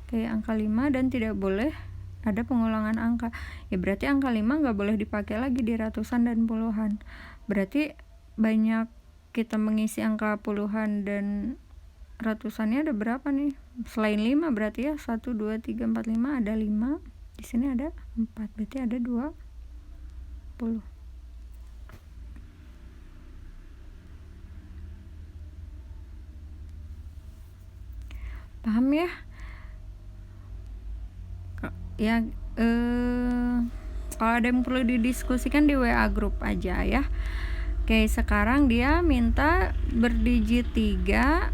Kayak angka 5 dan tidak boleh ada pengulangan angka. Ya berarti angka 5 enggak boleh dipakai lagi di ratusan dan puluhan. Berarti banyak kita mengisi angka puluhan dan ratusannya ada berapa nih? Selain 5 berarti ya 1 2 3 4 5 ada 5. Di sini ada 4. Berarti ada 20. Paham ya? Ya kalau ada yang perlu didiskusikan di WA grup aja ya. Oke, sekarang dia minta berdigit 3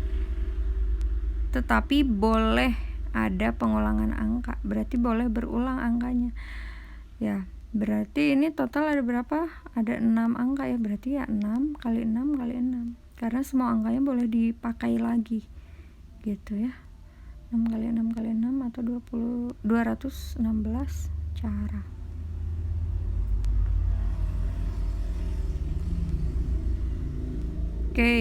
tetapi boleh ada pengulangan angka. Berarti boleh berulang angkanya. Ya, Berarti ini total ada berapa? Ada 6 angka ya, berarti ya 6 kali 6 kali 6. Karena semua angkanya boleh dipakai lagi. Gitu ya. 6 kali 6 kali 6 atau 216 cara. Oke.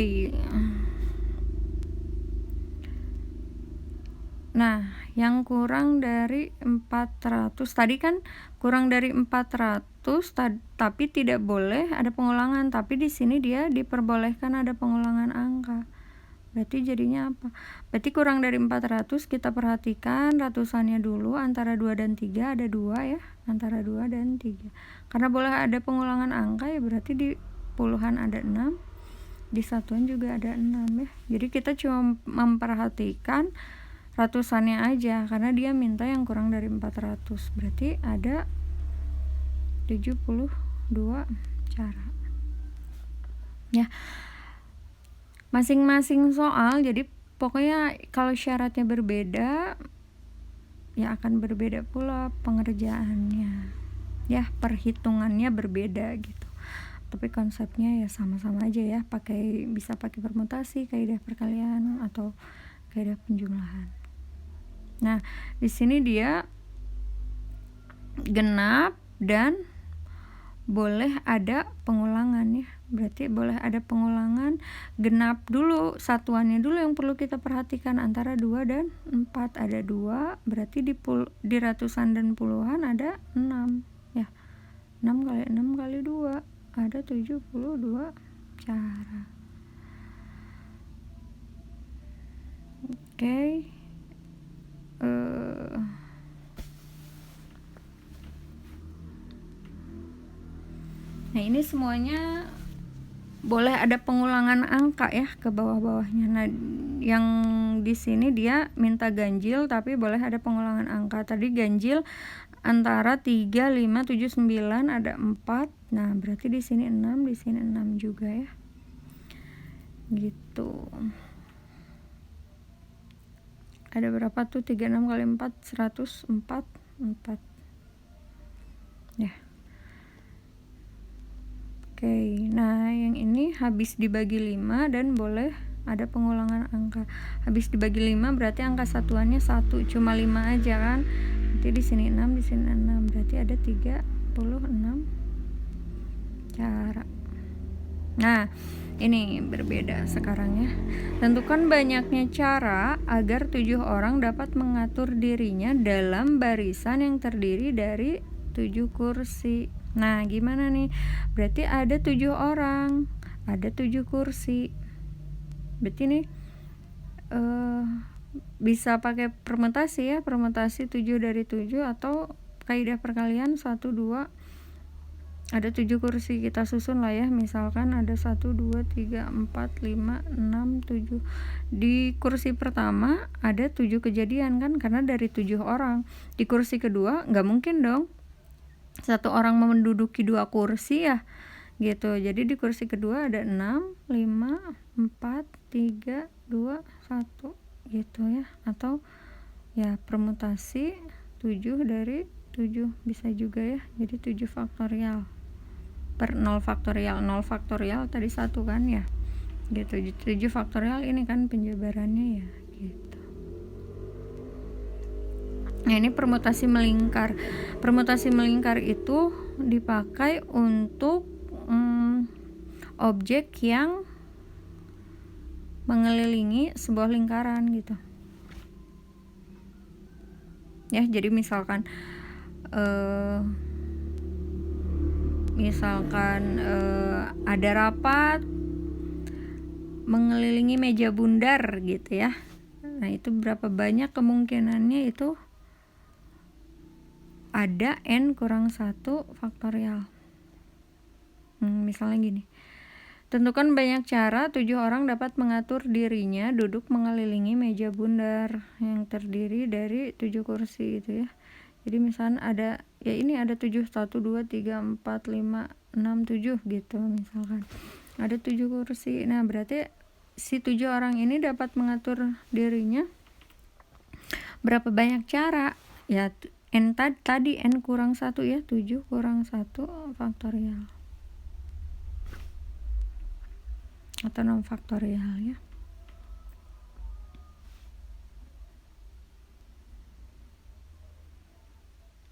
Nah, yang kurang dari 400 tadi kan kurang dari 400 tapi tidak boleh ada pengulangan, tapi di sini dia diperbolehkan ada pengulangan angka. Berarti jadinya apa? Berarti kurang dari 400 kita perhatikan ratusannya dulu, antara 2 dan 3 ada 2 ya, antara 2 dan 3. Karena boleh ada pengulangan angka ya, berarti di puluhan ada 6, di satuan juga ada 6 ya. Jadi kita cuma memperhatikan ratusannya aja karena dia minta yang kurang dari 400. Berarti ada 72 cara. Ya. Masing-masing soal, jadi pokoknya kalau syaratnya berbeda ya akan berbeda pula pengerjaannya. Ya, perhitungannya berbeda gitu. Tapi konsepnya ya sama-sama aja ya, bisa pakai permutasi, kaidah perkalian atau kaidah penjumlahan. Nah, di sini dia genap dan boleh ada pengulangan ya. Berarti boleh ada pengulangan. Genap dulu, satuannya dulu yang perlu kita perhatikan, antara 2 dan 4 ada 2, berarti di ratusan dan puluhan ada 6 ya. 6 kali 6 kali 2 ada 72 cara. Oke. Nah, ini semuanya boleh ada pengulangan angka ya ke bawah-bawahnya. Nah, yang di sini dia minta ganjil tapi boleh ada pengulangan angka. Tadi ganjil antara 3, 5, 7, 9 ada 4. Nah, berarti di sini 6, di sini 6 juga ya. Gitu. Ada berapa tuh? 36 kali 4 104 4. Ya. Oke, nah yang ini habis dibagi 5 dan boleh ada pengulangan angka. Habis dibagi 5 berarti angka satuannya 1, cuma 5 aja kan. Nanti di sini 6, di sini 6, berarti ada 36 cara. Nah, ini berbeda sekarang ya. Tentukan banyaknya cara agar 7 orang dapat mengatur dirinya dalam barisan yang terdiri dari 7 kursi. Nah, gimana nih? Berarti ada 7 orang, ada 7 kursi. Berarti nih bisa pakai permutasi ya, permutasi 7 dari 7 atau kaidah perkalian 1, 2. Ada 7 kursi, kita susun lah ya. Misalkan ada 1, 2, 3, 4, 5, 6, 7. Di kursi pertama ada 7 kejadian kan, karena dari 7 orang. Di kursi kedua nggak mungkin dong satu orang menduduki 2 kursi ya gitu. Jadi di kursi kedua ada 6, 5, 4, 3, 2, 1 gitu ya. Atau ya permutasi 7 dari 7 bisa juga ya. Jadi 7 faktorial per 0 faktorial. 0 faktorial tadi 1 kan ya gitu. 7 faktorial ini kan penjabarannya ya gitu. Nah, ini permutasi melingkar. Permutasi melingkar itu dipakai untuk objek yang mengelilingi sebuah lingkaran gitu. Ya, jadi misalkan ada rapat mengelilingi meja bundar gitu ya. Nah, itu berapa banyak kemungkinannya itu ada n kurang 1 faktorial. Misalnya gini. Tentukan banyak cara 7 orang dapat mengatur dirinya duduk mengelilingi meja bundar yang terdiri dari 7 kursi gitu ya. Jadi misalnya ada ya ini ada 7, 1, 2, 3, 4, 5, 6, 7 gitu misalkan. Ada 7 kursi. Nah, berarti si 7 orang ini dapat mengatur dirinya berapa banyak cara? Ya N tadi N kurang 1 ya, 7 kurang 1 faktorial atau 6 faktorial ya.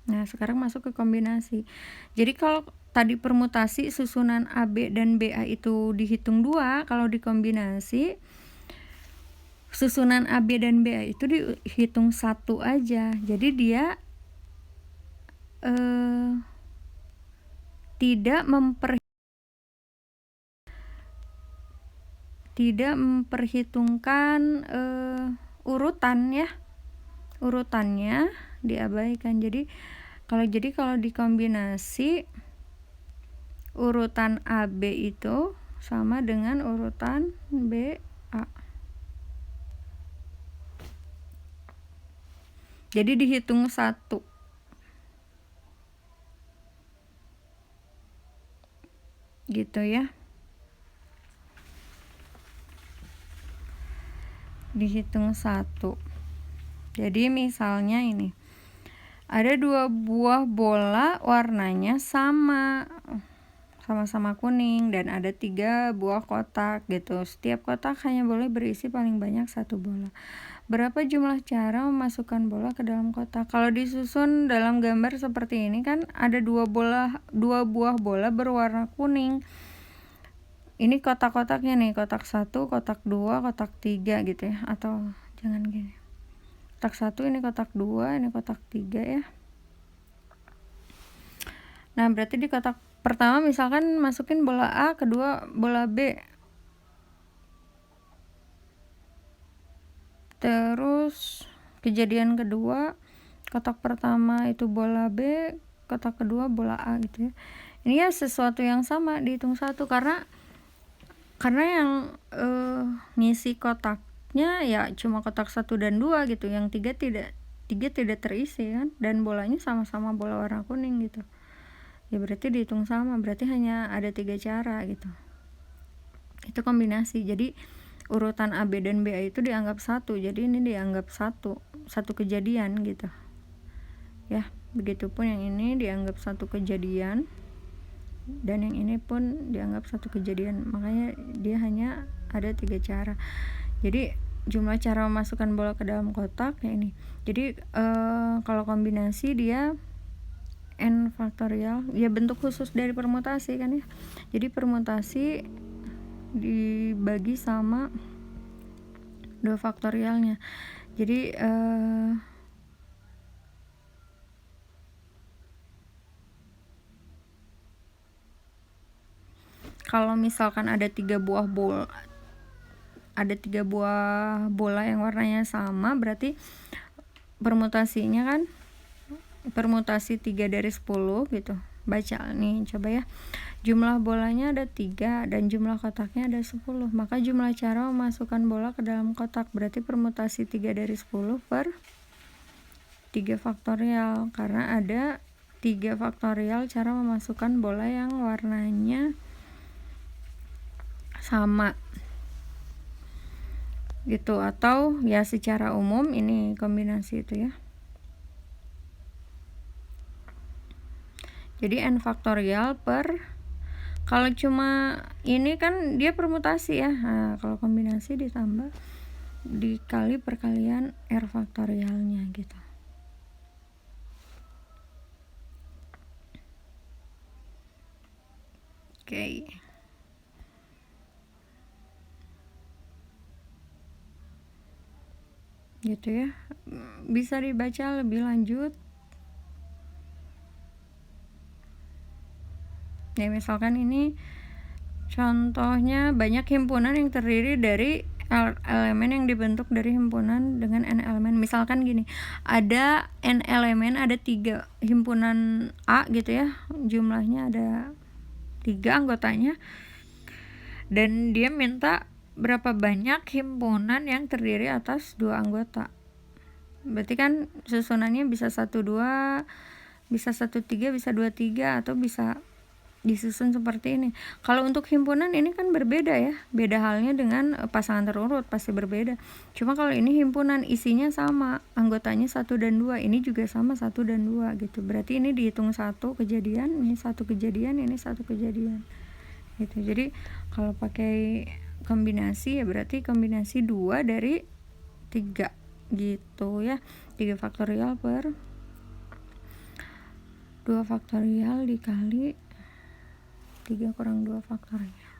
Nah, sekarang masuk ke kombinasi. Jadi kalau tadi permutasi susunan AB dan BA itu dihitung 2, kalau dikombinasi susunan AB dan BA itu dihitung 1 aja. Jadi dia tidak memperhitungkan urutan ya. Urutannya diabaikan. Jadi kalau dikombinasi urutan AB itu sama dengan urutan BA. Jadi dihitung 1. Gitu ya. Dihitung 1. Jadi misalnya ini. Ada 2 buah bola warnanya sama-sama kuning dan ada 3 buah kotak gitu. Setiap kotak hanya boleh berisi paling banyak 1 bola. Berapa jumlah cara memasukkan bola ke dalam kotak? Kalau disusun dalam gambar seperti ini kan ada 2 buah bola berwarna kuning. Ini kotak-kotaknya nih, kotak 1, kotak 2, kotak 3 gitu ya. Atau jangan gini. Kotak 1 ini kotak 2, ini kotak 3 ya. Nah, berarti di kotak pertama misalkan masukin bola A, kedua bola B. Terus kejadian kedua, kotak pertama itu bola B, kotak kedua bola A gitu ya. Ini ya sesuatu yang sama dihitung 1 karena yang ngisi kotaknya ya cuma kotak 1 dan 2 gitu. Yang 3 tidak terisi kan, dan bolanya sama-sama bola warna kuning gitu. Ya berarti dihitung sama, berarti hanya ada 3 cara gitu. Itu kombinasi. Jadi urutan AB dan BA itu dianggap 1. Jadi ini dianggap satu kejadian gitu. Ya, begitupun yang ini dianggap 1 kejadian dan yang ini pun dianggap 1 kejadian. Makanya dia hanya ada 3 cara. Jadi jumlah cara memasukkan bola ke dalam kotak ya ini. Jadi kalau kombinasi dia N faktorial, ya bentuk khusus dari permutasi kan ya. Jadi permutasi dibagi sama 2 faktorialnya. Jadi kalau misalkan ada 3 buah bola yang warnanya sama, berarti permutasinya kan permutasi 3 dari 10 gitu. Baca nih, coba ya. Jumlah bolanya ada 3 dan jumlah kotaknya ada 10. Maka jumlah cara memasukkan bola ke dalam kotak berarti permutasi 3 dari 10 per 3 faktorial, karena ada 3 faktorial cara memasukkan bola yang warnanya sama gitu. Atau ya secara umum ini kombinasi itu ya. Jadi N faktorial per, kalau cuma ini kan dia permutasi ya. Nah, kalau kombinasi ditambah dikali perkalian R faktorialnya gitu. Oke. Gitu ya. Bisa dibaca lebih lanjut. Ya misalkan ini contohnya banyak himpunan yang terdiri dari elemen yang dibentuk dari himpunan dengan n elemen. Misalkan gini, ada n elemen, ada 3 himpunan A gitu ya, jumlahnya ada 3 anggotanya, dan dia minta berapa banyak himpunan yang terdiri atas 2 anggota. Berarti kan susunannya bisa 1, 2, bisa 1, 3, bisa 2, 3, atau bisa disusun seperti ini. Kalau untuk himpunan ini kan berbeda ya, beda halnya dengan pasangan terurut, pasti berbeda. Cuma kalau ini himpunan isinya sama, anggotanya 1 dan 2, ini juga sama 1 dan 2 gitu. Berarti ini dihitung 1 kejadian, ini 1 kejadian, ini 1 kejadian gitu. Jadi kalau pakai kombinasi ya berarti kombinasi 2 dari 3 gitu ya. 3 faktorial per 2 faktorial dikali 3 kurang 2 faktorial.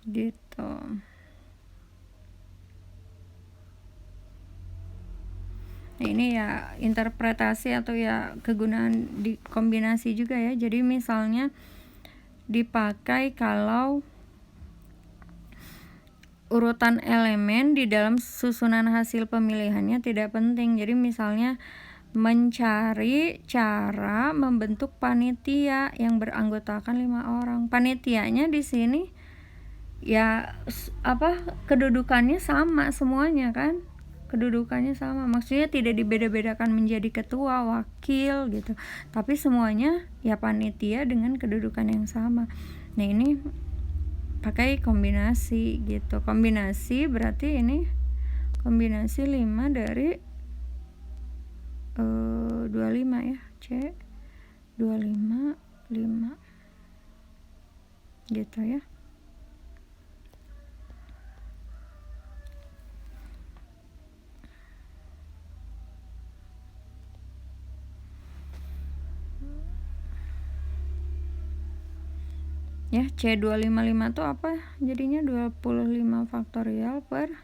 Gitu. Nah, ini ya interpretasi atau ya kegunaan di kombinasi juga ya. Jadi misalnya dipakai kalau urutan elemen di dalam susunan hasil pemilihannya tidak penting. Jadi misalnya mencari cara membentuk panitia yang beranggotakan 5 orang. Panitianya di sini ya kedudukannya sama semuanya kan? Kedudukannya sama. Maksudnya tidak dibeda-bedakan menjadi ketua, wakil gitu. Tapi semuanya ya panitia dengan kedudukan yang sama. Nah, ini pakai kombinasi gitu. Kombinasi berarti ini kombinasi 5 dari 25 ya, C 25 5 gitu ya. Ya, C255 tuh apa? Jadinya 25 faktorial per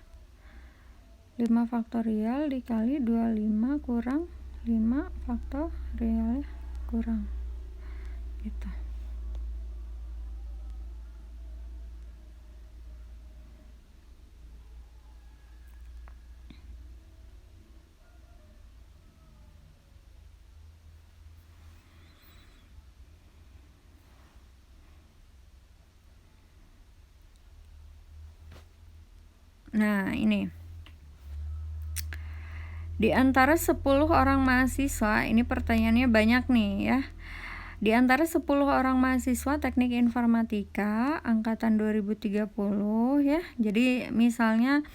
5 faktorial dikali 25 kurang 5 faktorial kurang gitu. Nah, ini di antara 10 orang mahasiswa, ini pertanyaannya banyak nih ya. Di antara 10 orang mahasiswa teknik informatika angkatan 2030 ya. Jadi misalnya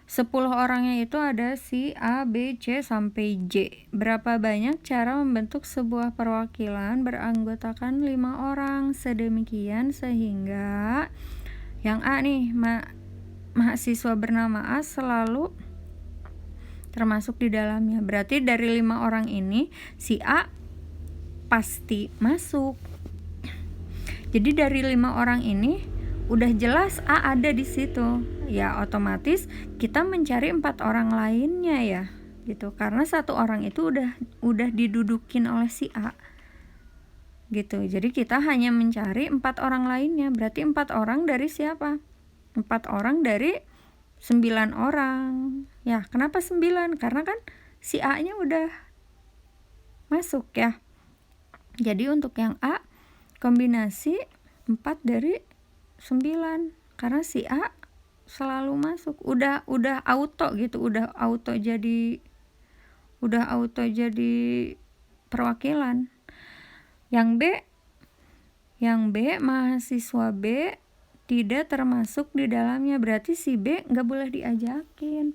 10 orangnya itu ada si A, B, C sampai J. Berapa banyak cara membentuk sebuah perwakilan beranggotakan 5 orang sedemikian sehingga yang A nih, mahasiswa bernama A selalu termasuk di dalamnya. Berarti dari 5 orang ini si A pasti masuk. Jadi dari 5 orang ini udah jelas A ada di situ. Ya otomatis kita mencari 4 orang lainnya ya gitu. Karena 1 orang itu udah didudukin oleh si A. Gitu. Jadi kita hanya mencari 4 orang lainnya. Berarti 4 orang dari siapa? 4 orang dari 9 orang. Ya, kenapa 9? Karena kan si A-nya udah masuk ya. Jadi untuk yang A kombinasi 4 dari 9 karena si A selalu masuk. Udah auto gitu, udah auto jadi perwakilan. Yang B mahasiswa B tidak termasuk di dalamnya, berarti si B nggak boleh diajakin.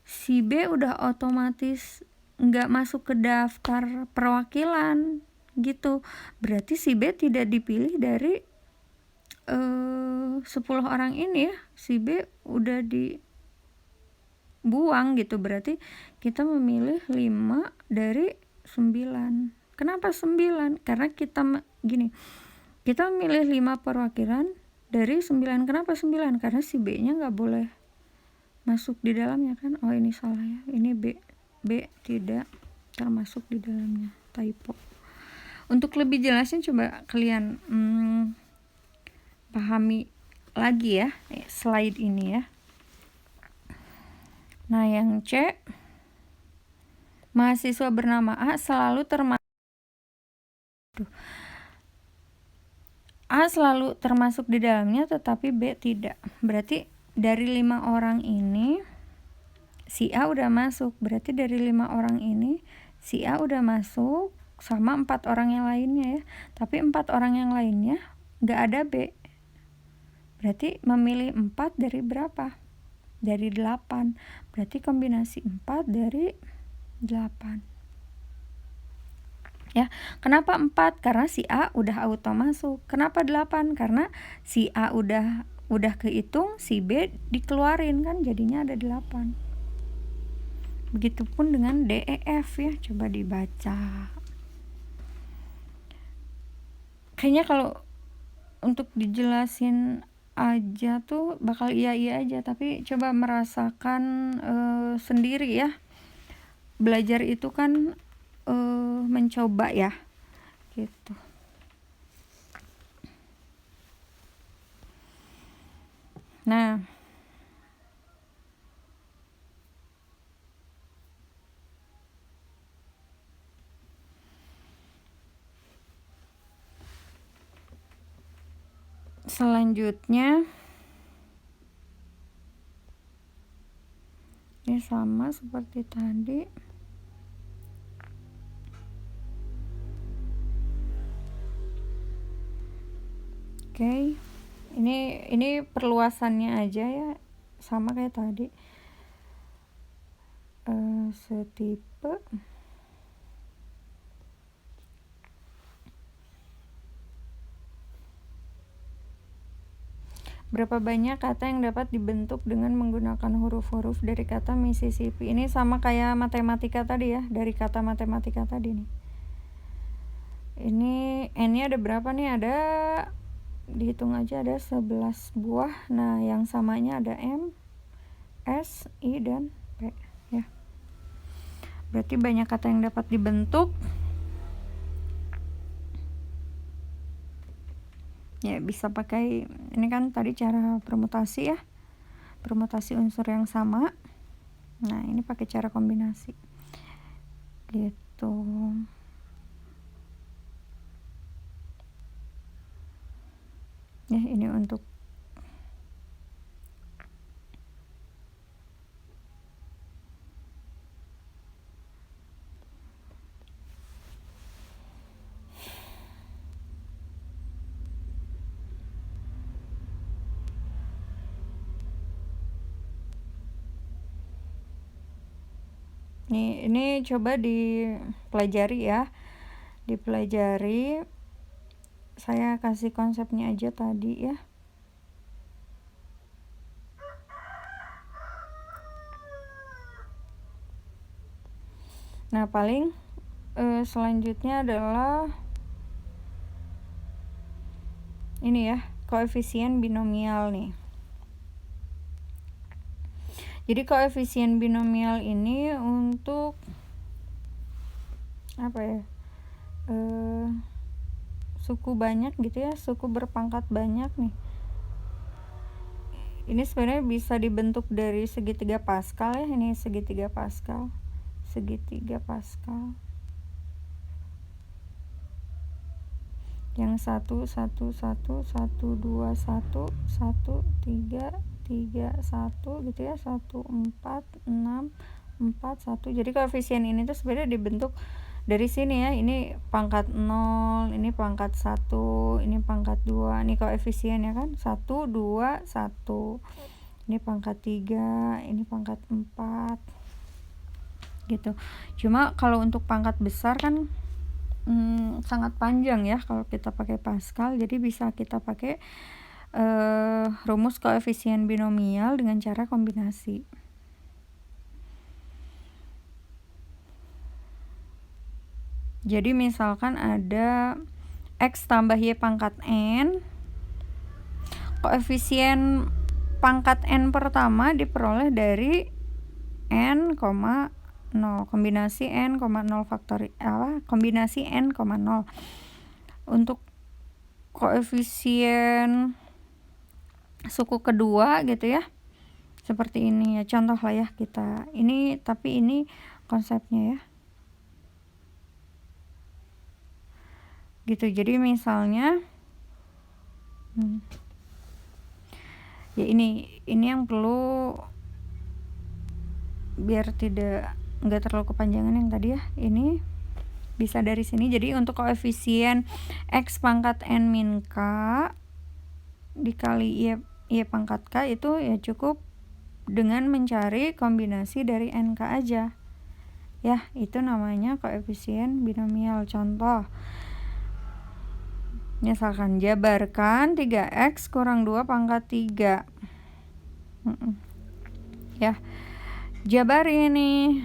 Si B udah otomatis nggak masuk ke daftar perwakilan gitu. Berarti si B tidak dipilih dari 10 orang ini ya. Si B udah dibuang gitu. Berarti kita memilih 5 dari 9. Kenapa 9? Karena kita memilih 5 perwakilan dari 9. Kenapa 9? Karena si B-nya nggak boleh masuk di dalamnya kan. Oh ini salah ya, ini B tidak termasuk di dalamnya, typo. Untuk lebih jelasnya coba kalian pahami lagi ya slide ini ya. Nah yang C, mahasiswa bernama A selalu termasuk di dalamnya tetapi B tidak. Berarti dari 5 orang ini si A udah masuk, berarti dari 5 orang ini si A udah masuk sama 4 orang yang lainnya ya. Tapi 4 orang yang lainnya nggak ada B. Berarti memilih 4 dari berapa? Dari 8. Berarti kombinasi 4 dari 8. Ya, kenapa 4? Karena si A udah auto masuk. Kenapa 8? Karena si A udah kehitung, si B dikeluarin kan, jadinya ada 8. Begitupun dengan D, E, F ya, coba dibaca. Kayaknya kalau untuk dijelasin aja tuh bakal iya aja, tapi coba merasakan sendiri ya. Belajar itu kan mencoba ya, gitu. Nah, selanjutnya ini sama seperti tadi. Oke. Ini perluasannya aja ya, sama kayak tadi. Setipe. Berapa banyak kata yang dapat dibentuk dengan menggunakan huruf-huruf dari kata Mississippi? Ini sama kayak matematika tadi ya, dari kata matematika tadi nih. Ini N-nya ada berapa nih? Ada, dihitung aja, ada 11 buah. Nah, yang samanya ada M, S, I, dan P ya. Berarti banyak kata yang dapat dibentuk. Ya, bisa pakai, ini kan tadi cara permutasi ya, permutasi unsur yang sama. Nah, ini pakai cara kombinasi gitu. Ya, ini untuk ini coba dipelajari ya. Dipelajari. Saya kasih konsepnya aja tadi ya. Nah, paling selanjutnya adalah ini ya, koefisien binomial nih. Jadi koefisien binomial ini untuk apa ya? Suku banyak gitu ya, suku berpangkat banyak nih. Ini sebenarnya bisa dibentuk dari segitiga Pascal ya, ini segitiga Pascal. Segitiga Pascal. Yang 1 1 1 1 2 1 1 3 3 1 gitu ya, 1 4 6 4 1. Jadi koefisien ini tuh sebenarnya dibentuk dari sini ya. Ini pangkat 0, ini pangkat 1, ini pangkat 2. Ini koefisien ya kan, 1 2 1. Ini pangkat 3, ini pangkat 4 gitu. Cuma kalau untuk pangkat besar kan sangat panjang ya kalau kita pakai Pascal. Jadi bisa kita pakai rumus koefisien binomial dengan cara kombinasi. Jadi misalkan ada X tambah Y pangkat N, koefisien pangkat N pertama diperoleh dari N, 0, kombinasi N, 0 kombinasi N, 0. Untuk koefisien suku kedua gitu ya, seperti ini ya, contoh lah ya kita. Ini tapi ini konsepnya ya. Gitu. Jadi misalnya ya ini yang perlu biar nggak terlalu kepanjangan yang tadi ya, ini bisa dari sini. Jadi untuk koefisien X pangkat N min K dikali Y pangkat K itu ya cukup dengan mencari kombinasi dari NK aja ya, itu namanya koefisien binomial. Contoh, misalkan jabarkan 3X kurang 2 pangkat 3 ya, jabar ini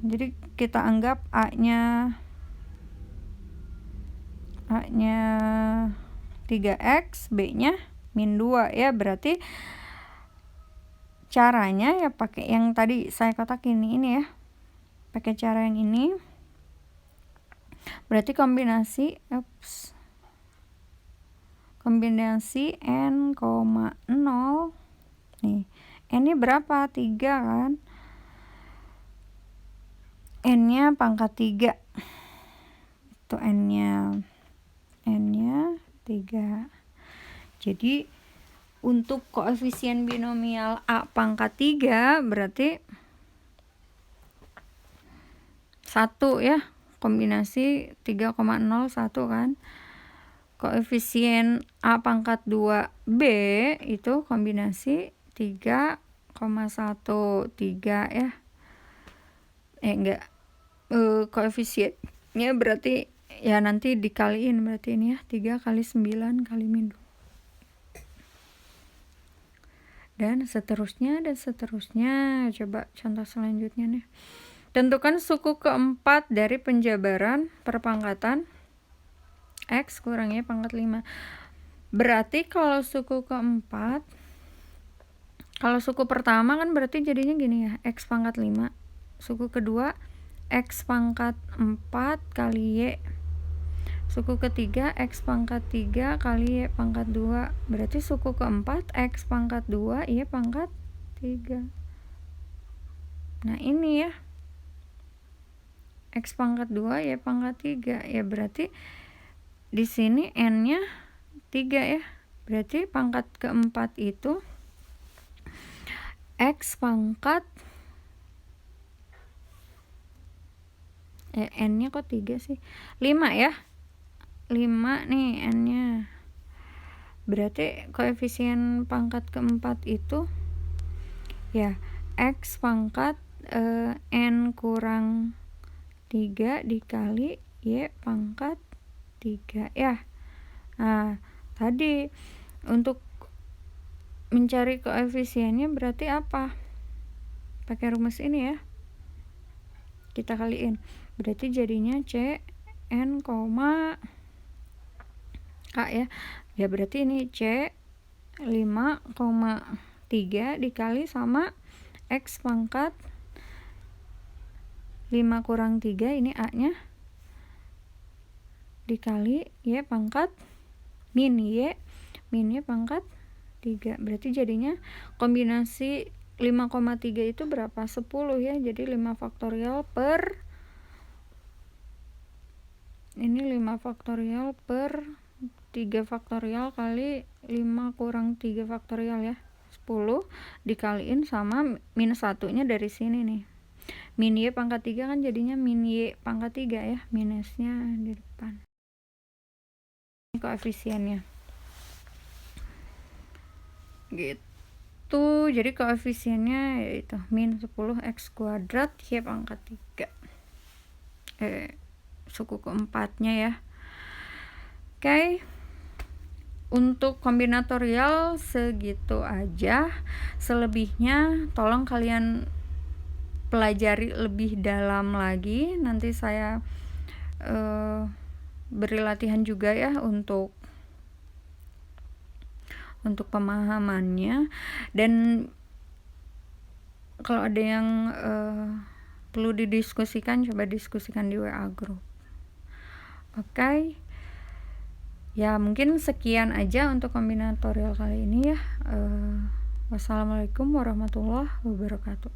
jadi kita anggap A nya 3X, B nya min 2 ya, berarti caranya ya pakai yang tadi saya kotakin ini ya, pakai cara yang ini. Berarti kombinasi N, 0 nih, N ini berapa? 3 kan, N nya pangkat 3 itu N nya 3. Jadi untuk koefisien binomial A pangkat 3 berarti 1 ya, kombinasi 3,01 kan. Koefisien A pangkat 2B itu kombinasi 3,13 ya. Koefisiennya berarti ya nanti dikaliin, berarti ini ya 3 kali 9 kali min 2. Dan seterusnya. Coba contoh selanjutnya nih. Tentukan suku keempat dari penjabaran perpangkatan X kurang Y pangkat 5. Berarti kalau suku keempat, kalau suku pertama kan berarti jadinya gini ya, X pangkat 5. Suku kedua X pangkat 4 kali Y. Suku ketiga X pangkat 3 kali Y pangkat 2. Berarti suku keempat X pangkat 2 Y pangkat 3. Nah ini ya, X pangkat 2 Y pangkat 3. Ya berarti di sini N-nya 3 ya. Berarti pangkat keempat itu X pangkat N-nya kok 3 sih? 5 ya. 5 nih N-nya. Berarti koefisien pangkat keempat itu ya X pangkat N kurang 3 dikali Y pangkat 3 ya. Nah tadi untuk mencari koefisiennya berarti apa? Pakai rumus ini ya, kita kaliin, berarti jadinya C N, K ya. Ya berarti ini C 5,3 dikali sama X pangkat 5 kurang 3, ini A nya, dikali Y pangkat min Y pangkat 3. Berarti jadinya kombinasi 5,3 itu berapa? 10 ya. Jadi 5 faktorial per ini 5 faktorial per 3 faktorial kali 5 kurang 3 faktorial ya, 10 dikaliin sama minus 1 nya dari sini nih, min Y pangkat 3 kan jadinya min Y pangkat 3 ya, minusnya di depan. Ini koefisiennya gitu. Jadi koefisiennya yaitu min 10 X kuadrat Y pangkat 3 suku keempatnya ya. Oke. Untuk kombinatorial segitu aja. Selebihnya tolong kalian pelajari lebih dalam lagi. Nanti saya beri latihan juga ya untuk pemahamannya. Dan kalau ada yang perlu didiskusikan, coba diskusikan di WA group. Oke. Ya mungkin sekian aja untuk kombinatorial kali ini ya. Wassalamualaikum warahmatullahi wabarakatuh.